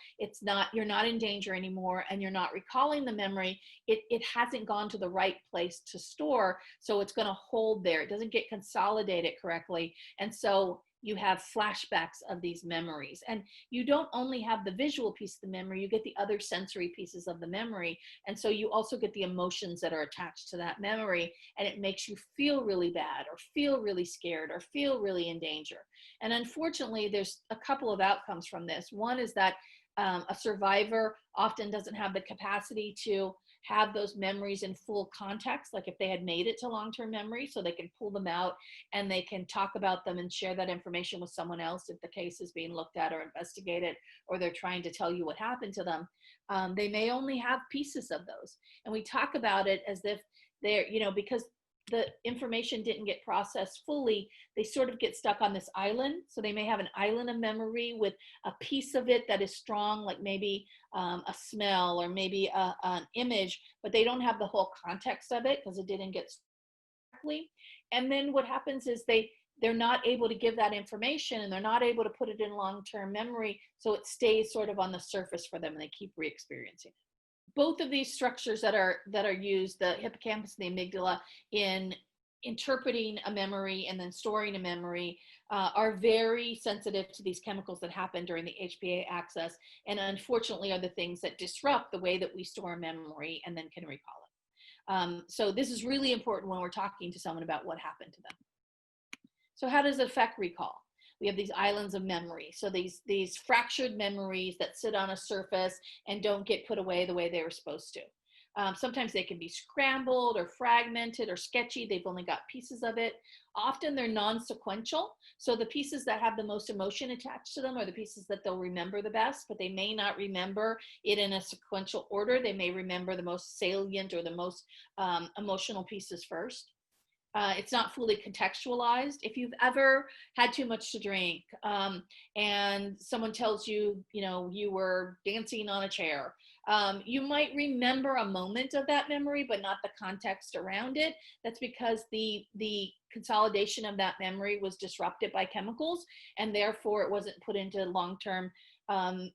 you're not in danger anymore and you're not recalling the memory. It hasn't gone to the right place to store, so it's going to hold there. It doesn't get consolidated correctly, and so you have flashbacks of these memories. And you don't only have the visual piece of the memory, you get the other sensory pieces of the memory. And so you also get the emotions that are attached to that memory, and it makes you feel really bad or feel really scared or feel really in danger. And unfortunately, there's a couple of outcomes from this. One is that a survivor often doesn't have the capacity to have those memories in full context, like if they had made it to long-term memory, so they can pull them out and they can talk about them and share that information with someone else if the case is being looked at or investigated, or they're trying to tell you what happened to them. They may only have pieces of those. And we talk about it as if they're, because the information didn't get processed fully, they sort of get stuck on this island. So they may have an island of memory with a piece of it that is strong, like maybe a smell or maybe an image, but they don't have the whole context of it because it didn't get correctly. And then what happens is they're not able to give that information and they're not able to put it in long-term memory, so it stays sort of on the surface for them and they keep re-experiencing it. Both of these structures that are used, the hippocampus and the amygdala, in interpreting a memory and then storing a memory are very sensitive to these chemicals that happen during the HPA axis, and unfortunately are the things that disrupt the way that we store memory and then can recall it. So this is really important when we're talking to someone about what happened to them. So how does it affect recall? We have these islands of memory. So these fractured memories that sit on a surface and don't get put away the way they were supposed to. Sometimes they can be scrambled or fragmented or sketchy. They've only got pieces of it. Often they're non-sequential. So the pieces that have the most emotion attached to them are the pieces that they'll remember the best, but they may not remember it in a sequential order. They may remember the most salient or the most emotional pieces first. It's not fully contextualized. If you've ever had too much to drink and someone tells you, you were dancing on a chair, you might remember a moment of that memory, but not the context around it. That's because the consolidation of that memory was disrupted by chemicals, and therefore it wasn't put into long-term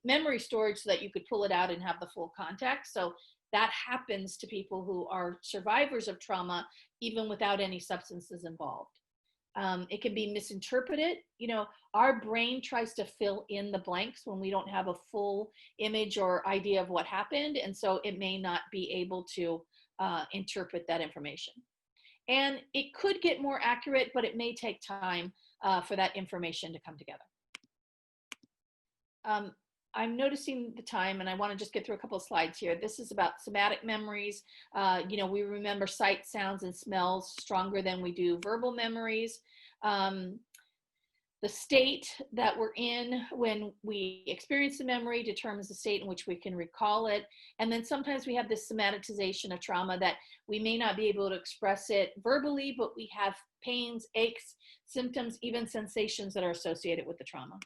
memory storage so that you could pull it out and have the full context. So that happens to people who are survivors of trauma, even without any substances involved. It can be misinterpreted. Our brain tries to fill in the blanks when we don't have a full image or idea of what happened. And so it may not be able to interpret that information. And it could get more accurate, but it may take time for that information to come together. I'm noticing the time, and I want to just get through a couple of slides here. This is about somatic memories. We remember sight, sounds, and smells stronger than we do verbal memories. The state that we're in when we experience the memory determines the state in which we can recall it. And then sometimes we have this somaticization of trauma that we may not be able to express it verbally, but we have pains, aches, symptoms, even sensations that are associated with the trauma.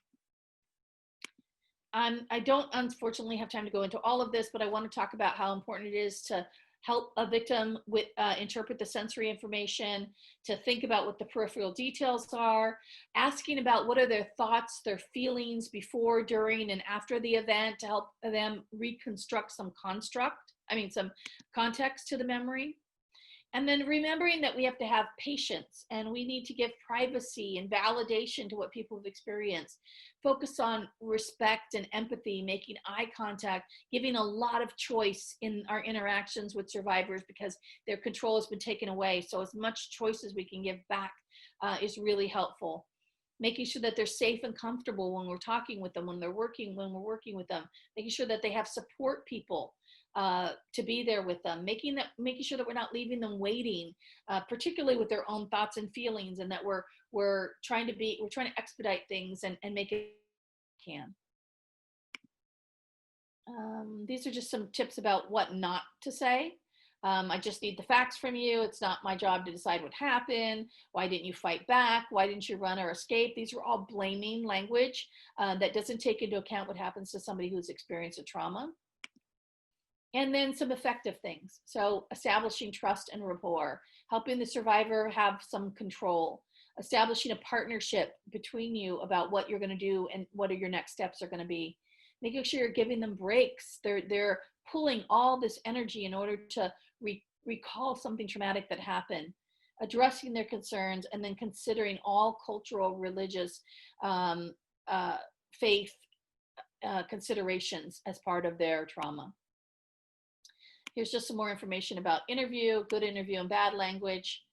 I don't unfortunately have time to go into all of this, but I want to talk about how important it is to help a victim with interpret the sensory information, to think about what the peripheral details are, asking about what are their thoughts, their feelings before, during, and after the event to help them reconstruct some context to the memory. And then remembering that we have to have patience and we need to give privacy and validation to what people have experienced. Focus on respect and empathy, making eye contact, giving a lot of choice in our interactions with survivors because their control has been taken away. So as much choice as we can give back is really helpful. Making sure that they're safe and comfortable when we're talking with them, when we're working with them, making sure that they have support people to be there with them, making sure that we're not leaving them waiting, particularly with their own thoughts and feelings, and that we're trying to expedite things and make it can. These are just some tips about what not to say. I just need the facts from you. It's not my job to decide what happened. Why didn't you fight back? Why didn't you run or escape? These are all blaming language that doesn't take into account what happens to somebody who's experienced a trauma. And then some effective things. So establishing trust and rapport, helping the survivor have some control, establishing a partnership between you about what you're going to do and what are your next steps are going to be. Making sure you're giving them breaks. They're pulling all this energy in order to recall something traumatic that happened, addressing their concerns, and then considering all cultural, religious, faith considerations as part of their trauma. Here's just some more information about interview, good interview and bad language.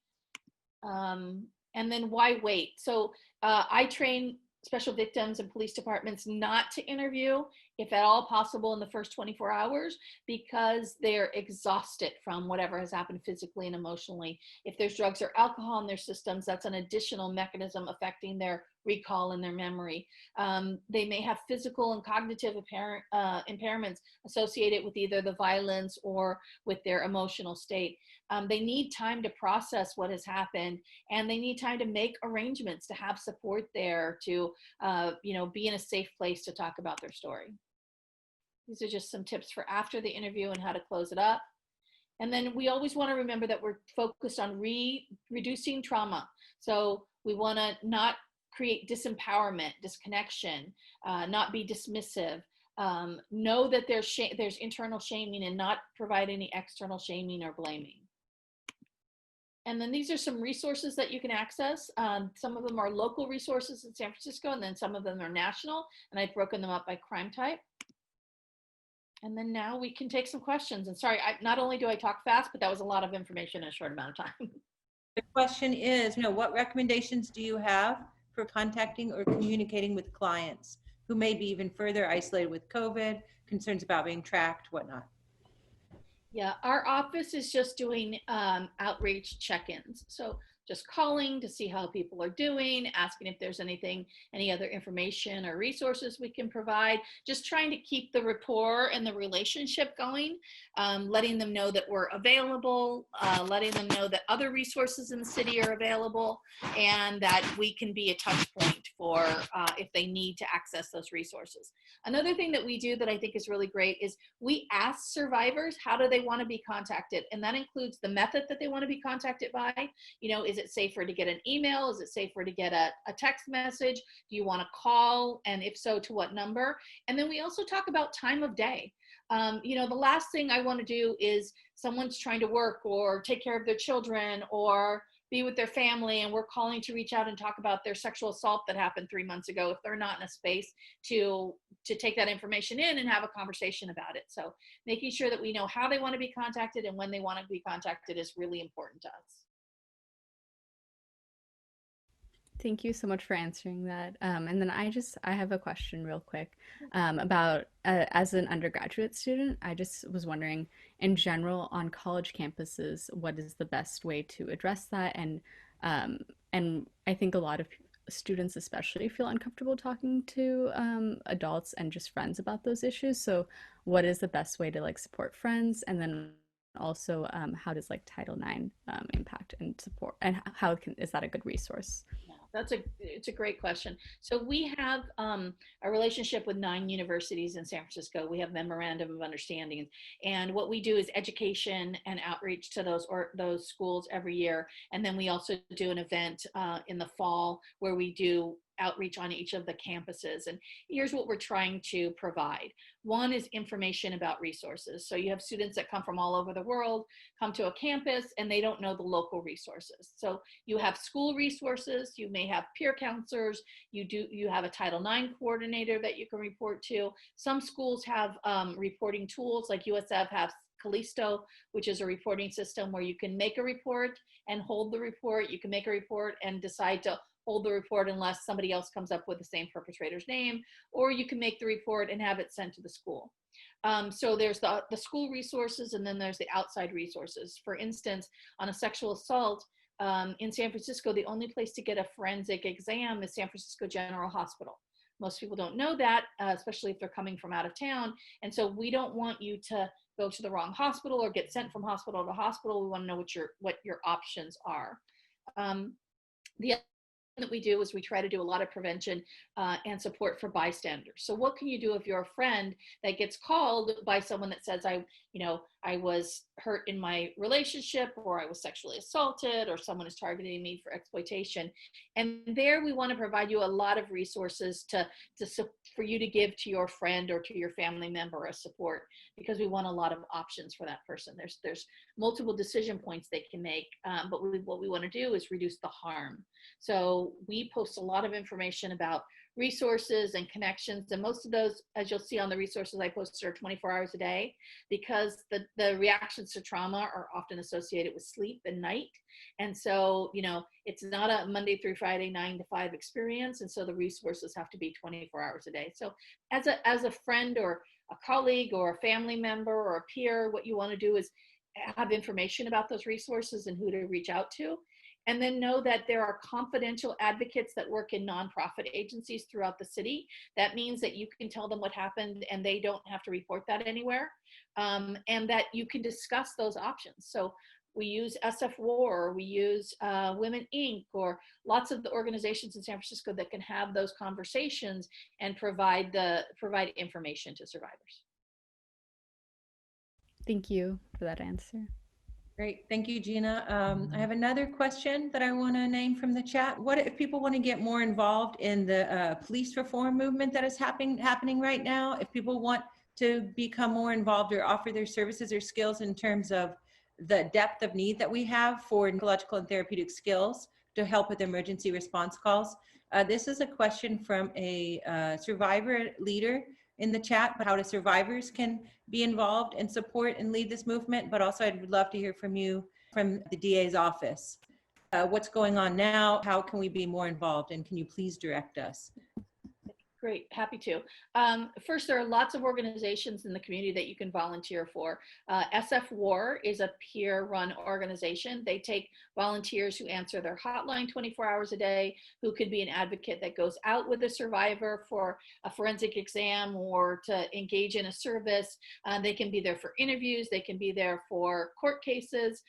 And then why wait? So I train special victims and police departments not to interview, if at all possible, in the first 24 hours because they're exhausted from whatever has happened physically and emotionally. If there's drugs or alcohol in their systems, that's an additional mechanism affecting their recall and their memory. They may have physical and cognitive impairments associated with either the violence or with their emotional state. They need time to process what has happened, and they need time to make arrangements to have support there to be in a safe place to talk about their story. These are just some tips for after the interview and how to close it up. And then we always want to remember that we're focused on reducing trauma. So we want to not create disempowerment, disconnection, not be dismissive. Know that there's internal shaming and not provide any external shaming or blaming. And then these are some resources that you can access. Some of them are local resources in San Francisco, and then some of them are national, and I've broken them up by crime type. And then now we can take some questions. And sorry, not only do I talk fast, but that was a lot of information in a short amount of time. The question is, what recommendations do you have for contacting or communicating with clients who may be even further isolated with COVID, concerns about being tracked, whatnot? Yeah, our office is just doing outreach check-ins. So just calling to see how people are doing, asking if there's any other information or resources we can provide, just trying to keep the rapport and the relationship going, letting them know that we're available, letting them know that other resources in the city are available, and that we can be a touch point for if they need to access those resources. Another thing that we do that I think is really great is we ask survivors, how do they want to be contacted? And that includes the method that they want to be contacted by. Is it safer to get an email? Is it safer to get a text message? Do you want to call? And if so, to what number? And then we also talk about time of day. The last thing I want to do is someone's trying to work or take care of their children or be with their family, and we're calling to reach out and talk about their sexual assault that happened 3 months ago if they're not in a space to take that information in and have a conversation about it. So making sure that we know how they want to be contacted and when they want to be contacted is really important to us. Thank you so much for answering that. And then I have a question real quick about as an undergraduate student, I just was wondering, in general, on college campuses, what is the best way to address that? And I think a lot of students especially feel uncomfortable talking to adults and just friends about those issues. So what is the best way to support friends? And then also how does Title IX impact and support, and how is that a good resource? It's a great question. So we have a relationship with 9 universities in San Francisco. We have memorandum of understanding, and what we do is education and outreach to those schools every year. And then we also do an event in the fall where we do outreach on each of the campuses. And here's what we're trying to provide. One is information about resources. So you have students that come from all over the world, come to a campus, and they don't know the local resources. So you have school resources, you may have peer counselors, you have a Title IX coordinator that you can report to. Some schools have reporting tools, like USF has Callisto, which is a reporting system where you can make a report and hold the report. You can make a report and decide to hold the report unless somebody else comes up with the same perpetrator's name, or you can make the report and have it sent to the school. So there's the school resources, and then there's the outside resources. For instance, on a sexual assault in San Francisco, the only place to get a forensic exam is San Francisco General Hospital. Most people don't know that, especially if they're coming from out of town. And so we don't want you to go to the wrong hospital or get sent from hospital to hospital. We want to know what your options are. The that we do is we try to do a lot of prevention and support for bystanders. So what can you do if you're a friend that gets called by someone that says, I was hurt in my relationship, or I was sexually assaulted, or someone is targeting me for exploitation? And there we want to provide you a lot of resources for you to give to your friend or to your family member as support, because we want a lot of options for that person. There's multiple decision points they can make, but what we want to do is reduce the harm. So we post a lot of information about resources and connections, and most of those, as you'll see on the resources I post, are 24 hours a day, because the reactions to trauma are often associated with sleep and night. And so, it's not a Monday through Friday 9 to 5 experience, and so the resources have to be 24 hours a day. So as a friend or a colleague or a family member or a peer, what you want to do is have information about those resources and who to reach out to. And then know that there are confidential advocates that work in nonprofit agencies throughout the city. That means that you can tell them what happened and they don't have to report that anywhere, and that you can discuss those options. So we use SF War, we use Women Inc., or lots of the organizations in San Francisco that can have those conversations and provide information to survivors. Thank you for that answer. Great, thank you, Gena. I have another question that I want to name from the chat. What if people want to get more involved in the police reform movement that is happening right now? If people want to become more involved or offer their services or skills in terms of the depth of need that we have for psychological and therapeutic skills to help with emergency response calls. This is a question from a survivor leader in the chat, how the survivors can be involved and support and lead this movement, but also I'd love to hear from you from the DA's office. What's going on now? How can we be more involved? And can you please direct us? Great, happy to. First, there are lots of organizations in the community that you can volunteer for. SF War is a peer-run organization. They take volunteers who answer their hotline 24 hours a day, who could be an advocate that goes out with a survivor for a forensic exam or to engage in a service. They can be there for interviews. They can be there for court cases.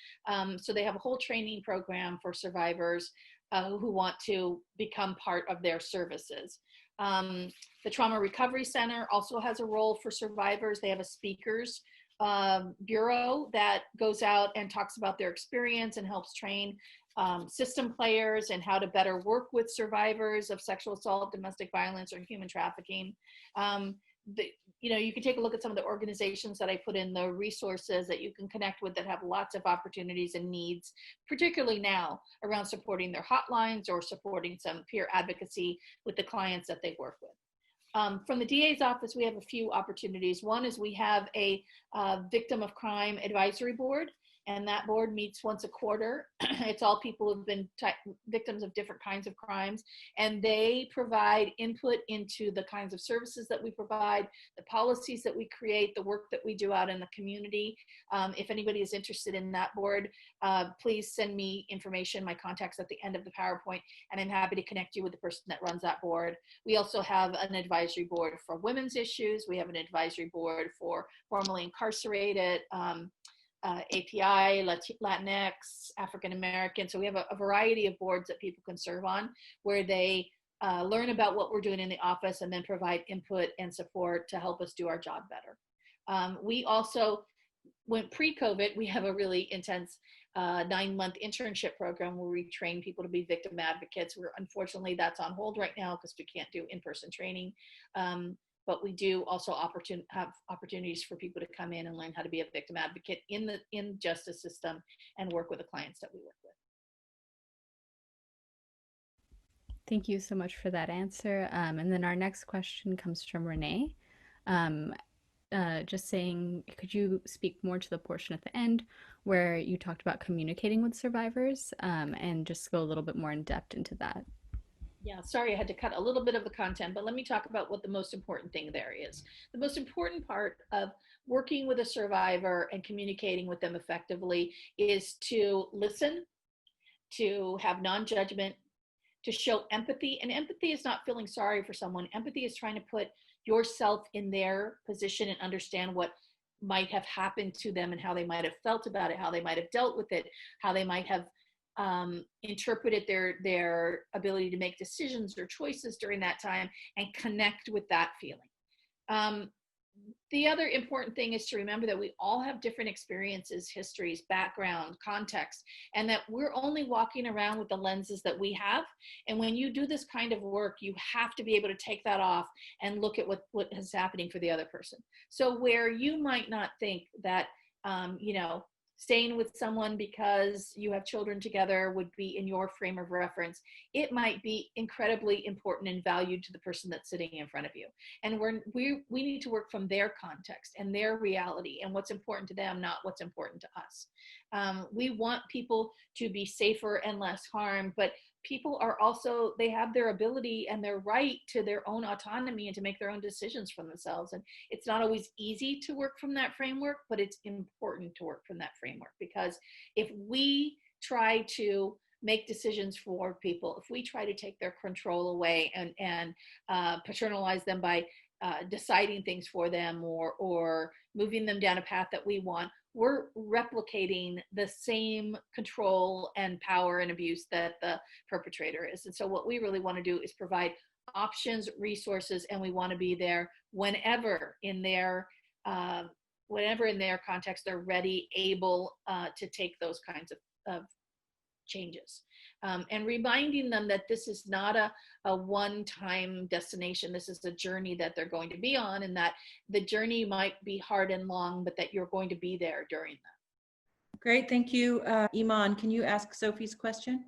So they have a whole training program for survivors who want to become part of their services. The Trauma Recovery Center also has a role for survivors. They have a speakers bureau that goes out and talks about their experience and helps train system players and how to better work with survivors of sexual assault, domestic violence, or human trafficking. You can take a look at some of the organizations that I put in the resources that you can connect with that have lots of opportunities and needs, particularly now around supporting their hotlines or supporting some peer advocacy with the clients that they work with. From the DA's office, we have a few opportunities. One is we have a victim of crime advisory board, and that board meets once a quarter. It's all people who've been victims of different kinds of crimes, and they provide input into the kinds of services that we provide, the policies that we create, the work that we do out in the community. If anybody is interested in that board, please send me information. My contact's at the end of the PowerPoint, and I'm happy to connect you with the person that runs that board. We also have an advisory board for women's issues. We have an advisory board for formerly incarcerated, API, Latinx, African American. So we have a variety of boards that people can serve on where they learn about what we're doing in the office and then provide input and support to help us do our job better. We also, when pre-COVID, we have a really intense 9-month internship program where we train people to be victim advocates. Unfortunately, that's on hold right now because we can't do in-person training. But we do also have opportunities for people to come in and learn how to be a victim advocate in the justice system and work with the clients that we work with. Thank you so much for that answer. And then our next question comes from Renee. Just saying, could you speak more to the portion at the end where you talked about communicating with survivors and just go a little bit more in depth into that? Yeah, sorry, I had to cut a little bit of the content, but let me talk about what the most important thing there is. The most important part of working with a survivor and communicating with them effectively is to listen, to have non-judgment, to show empathy. And empathy is not feeling sorry for someone. Empathy is trying to put yourself in their position and understand what might have happened to them and how they might have felt about it, how they might have dealt with it, how they might have interpreted their ability to make decisions or choices during that time and connect with that feeling. The other important thing is to remember that we all have different experiences, histories, background, context, and that we're only walking around with the lenses that we have. And when you do this kind of work, you have to be able to take that off and look at what is happening for the other person. So where you might not think that, staying with someone because you have children together would be in your frame of reference, it might be incredibly important and valued to the person that's sitting in front of you. And we need to work from their context and their reality and what's important to them, not what's important to us. We want people to be safer and less harmed, but people are also, they have their ability and their right to their own autonomy and to make their own decisions for themselves. And it's not always easy to work from that framework, but it's important to work from that framework, because if we try to make decisions for people, if we try to take their control away and paternalize them by deciding things for them or moving them down a path that we want, we're replicating the same control and power and abuse that the perpetrator is. And so what we really want to do is provide options, resources, and we want to be there whenever in their context they're ready, able to take those kinds of changes. And reminding them that this is not a one-time destination. This is a journey that they're going to be on, and that the journey might be hard and long, but that you're going to be there during that. Great, thank you. Iman, can you ask Sophie's question?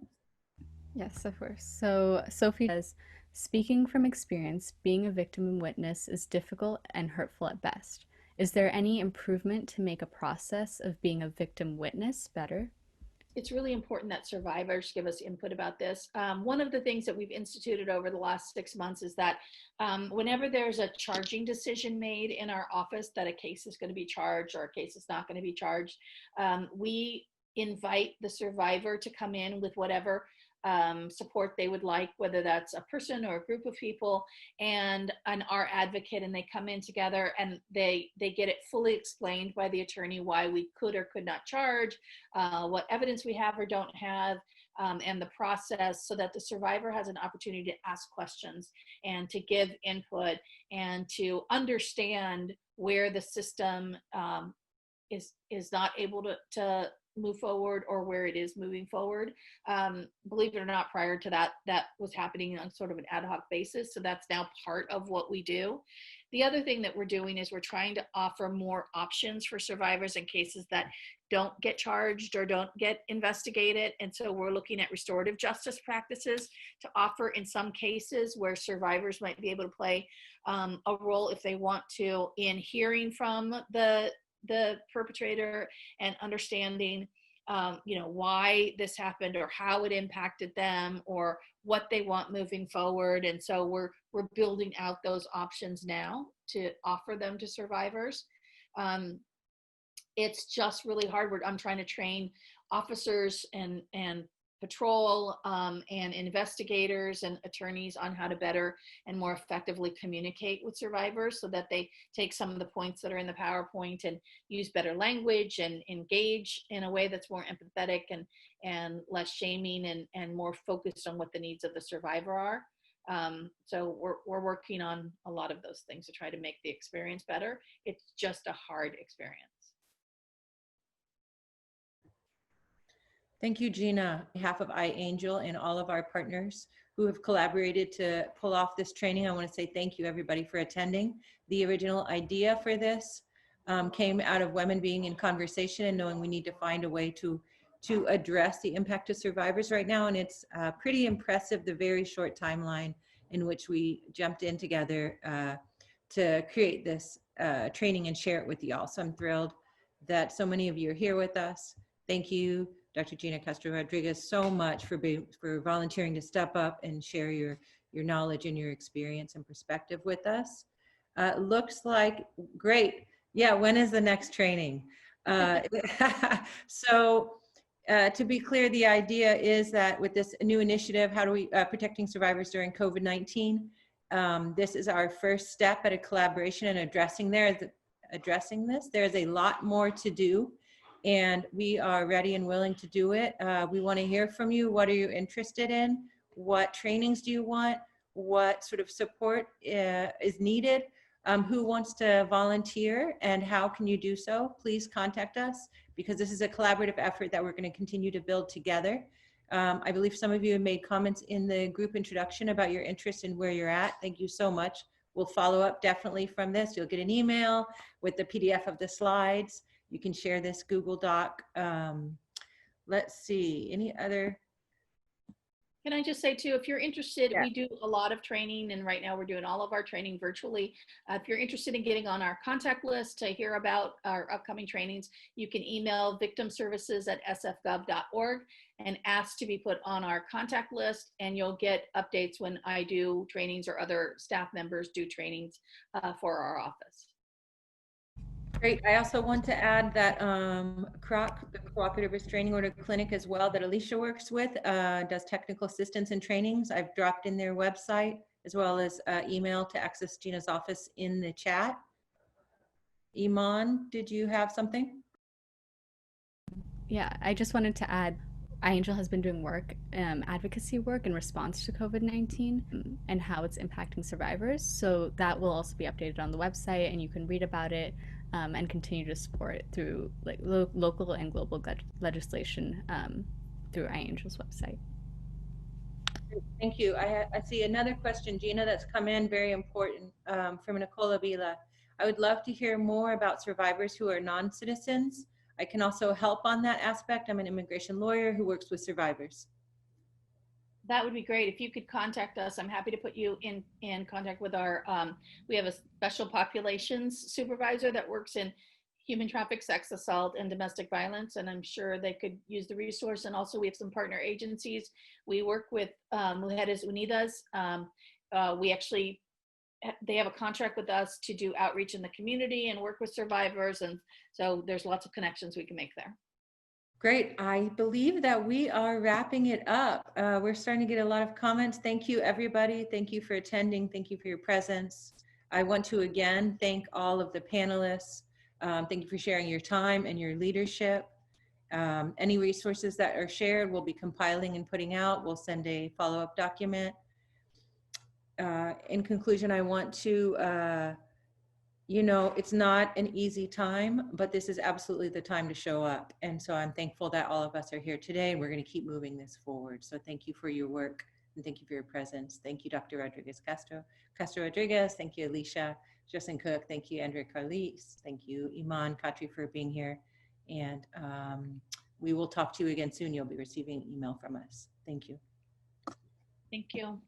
Yes, of course. So Sophie says, speaking from experience, being a victim and witness is difficult and hurtful at best. Is there any improvement to make a process of being a victim witness better? It's really important that survivors give us input about this. One of the things that we've instituted over the last 6 months is that whenever there's a charging decision made in our office that a case is going to be charged or a case is not going to be charged, we invite the survivor to come in with whatever support they would like, whether that's a person or a group of people, and our advocate, and they come in together and they get it fully explained by the attorney why we could or could not charge, what evidence we have or don't have, and the process, so that the survivor has an opportunity to ask questions and to give input and to understand where the system is not able to move forward or where it is moving forward. Believe it or not, prior to that, that was happening on sort of an ad hoc basis. So that's now part of what we do. The other thing that we're doing is we're trying to offer more options for survivors in cases that don't get charged or don't get investigated. And so we're looking at restorative justice practices to offer in some cases where survivors might be able to play a role if they want to in hearing from the perpetrator and understanding why this happened or how it impacted them or what they want moving forward. And so we're building out those options now to offer them to survivors. It's just really hard. I'm trying to train officers and patrol and investigators and attorneys on how to better and more effectively communicate with survivors so that they take some of the points that are in the PowerPoint and use better language and engage in a way that's more empathetic and less shaming and more focused on what the needs of the survivor are. So we're working on a lot of those things to try to make the experience better. It's just a hard experience. Thank you, Gena. On behalf of IANGEL and all of our partners who have collaborated to pull off this training, I want to say thank you, everybody, for attending. The original idea for this came out of women being in conversation and knowing we need to find a way to address the impact of survivors right now. And it's pretty impressive, the very short timeline in which we jumped in together to create this training and share it with y'all. So I'm thrilled that so many of you are here with us. Thank you, Dr. Gena Castro Rodriguez, so much for volunteering to step up and share your knowledge and your experience and perspective with us. Looks like great. Yeah, when is the next training? So to be clear, the idea is that with this new initiative, how do we protecting survivors during COVID-19? This is our first step at a collaboration and addressing this. There's a lot more to do, and we are ready and willing to do it. We want to hear from you. What are you interested in? What trainings do you want? What sort of support is needed? Who wants to volunteer and how can you do so? Please contact us, because this is a collaborative effort that we're going to continue to build together. I believe some of you have made comments in the group introduction about your interest in where you're at. Thank you so much. We'll follow up definitely from this. You'll get an email with the PDF of the slides. You can share this Google Doc. Let's see, any other? Can I just say too, if you're interested, Yeah. we do a lot of training, and right now we're doing all of our training virtually. If you're interested in getting on our contact list to hear about our upcoming trainings, you can email victimservices@sfgov.org and ask to be put on our contact list, and you'll get updates when I do trainings or other staff members do trainings for our office. Great. I also want to add that CROC, the Cooperative Restraining Order Clinic as well, that Alicia works with, does technical assistance and trainings. I've dropped in their website as well as email to access Gena's office in the chat. Iman, did you have something? Yeah, I just wanted to add, IANGEL has been doing work, advocacy work in response to COVID-19 and how it's impacting survivors. So that will also be updated on the website, and you can read about it and continue to support it through like local and global legislation through IANGEL's website. Thank you. I see another question, Gena, that's come in, very important, from Nicola Vila. I would love to hear more about survivors who are non-citizens I can also help on that aspect. I'm an immigration lawyer who works with survivors. That would be great. If you could contact us, I'm happy to put you in contact with our, we have a special populations supervisor that works in human traffic, sex assault, and domestic violence, and I'm sure they could use the resource. And also we have some partner agencies. We work with Mujeres Unidas. We actually, they have a contract with us to do outreach in the community and work with survivors. And so there's lots of connections we can make there. Great. I believe that we are wrapping it up. We're starting to get a lot of comments. Thank you, everybody. Thank you for attending. Thank you for your presence. I want to again thank all of the panelists. Thank you for sharing your time and your leadership. Any resources that are shared, we'll be compiling and putting out. We'll send a follow-up document. In conclusion, I want to you know, it's not an easy time, but this is absolutely the time to show up. And so I'm thankful that all of us are here today, and we're going to keep moving this forward. So thank you for your work, and thank you for your presence. Thank you, Dr. Castro Rodriguez. Thank you, Alicia, Justin Cook. Thank you, Andrea Carlis. Thank you, Iman Khatri, for being here. And we will talk to you again soon. You'll be receiving an email from us. Thank you. Thank you.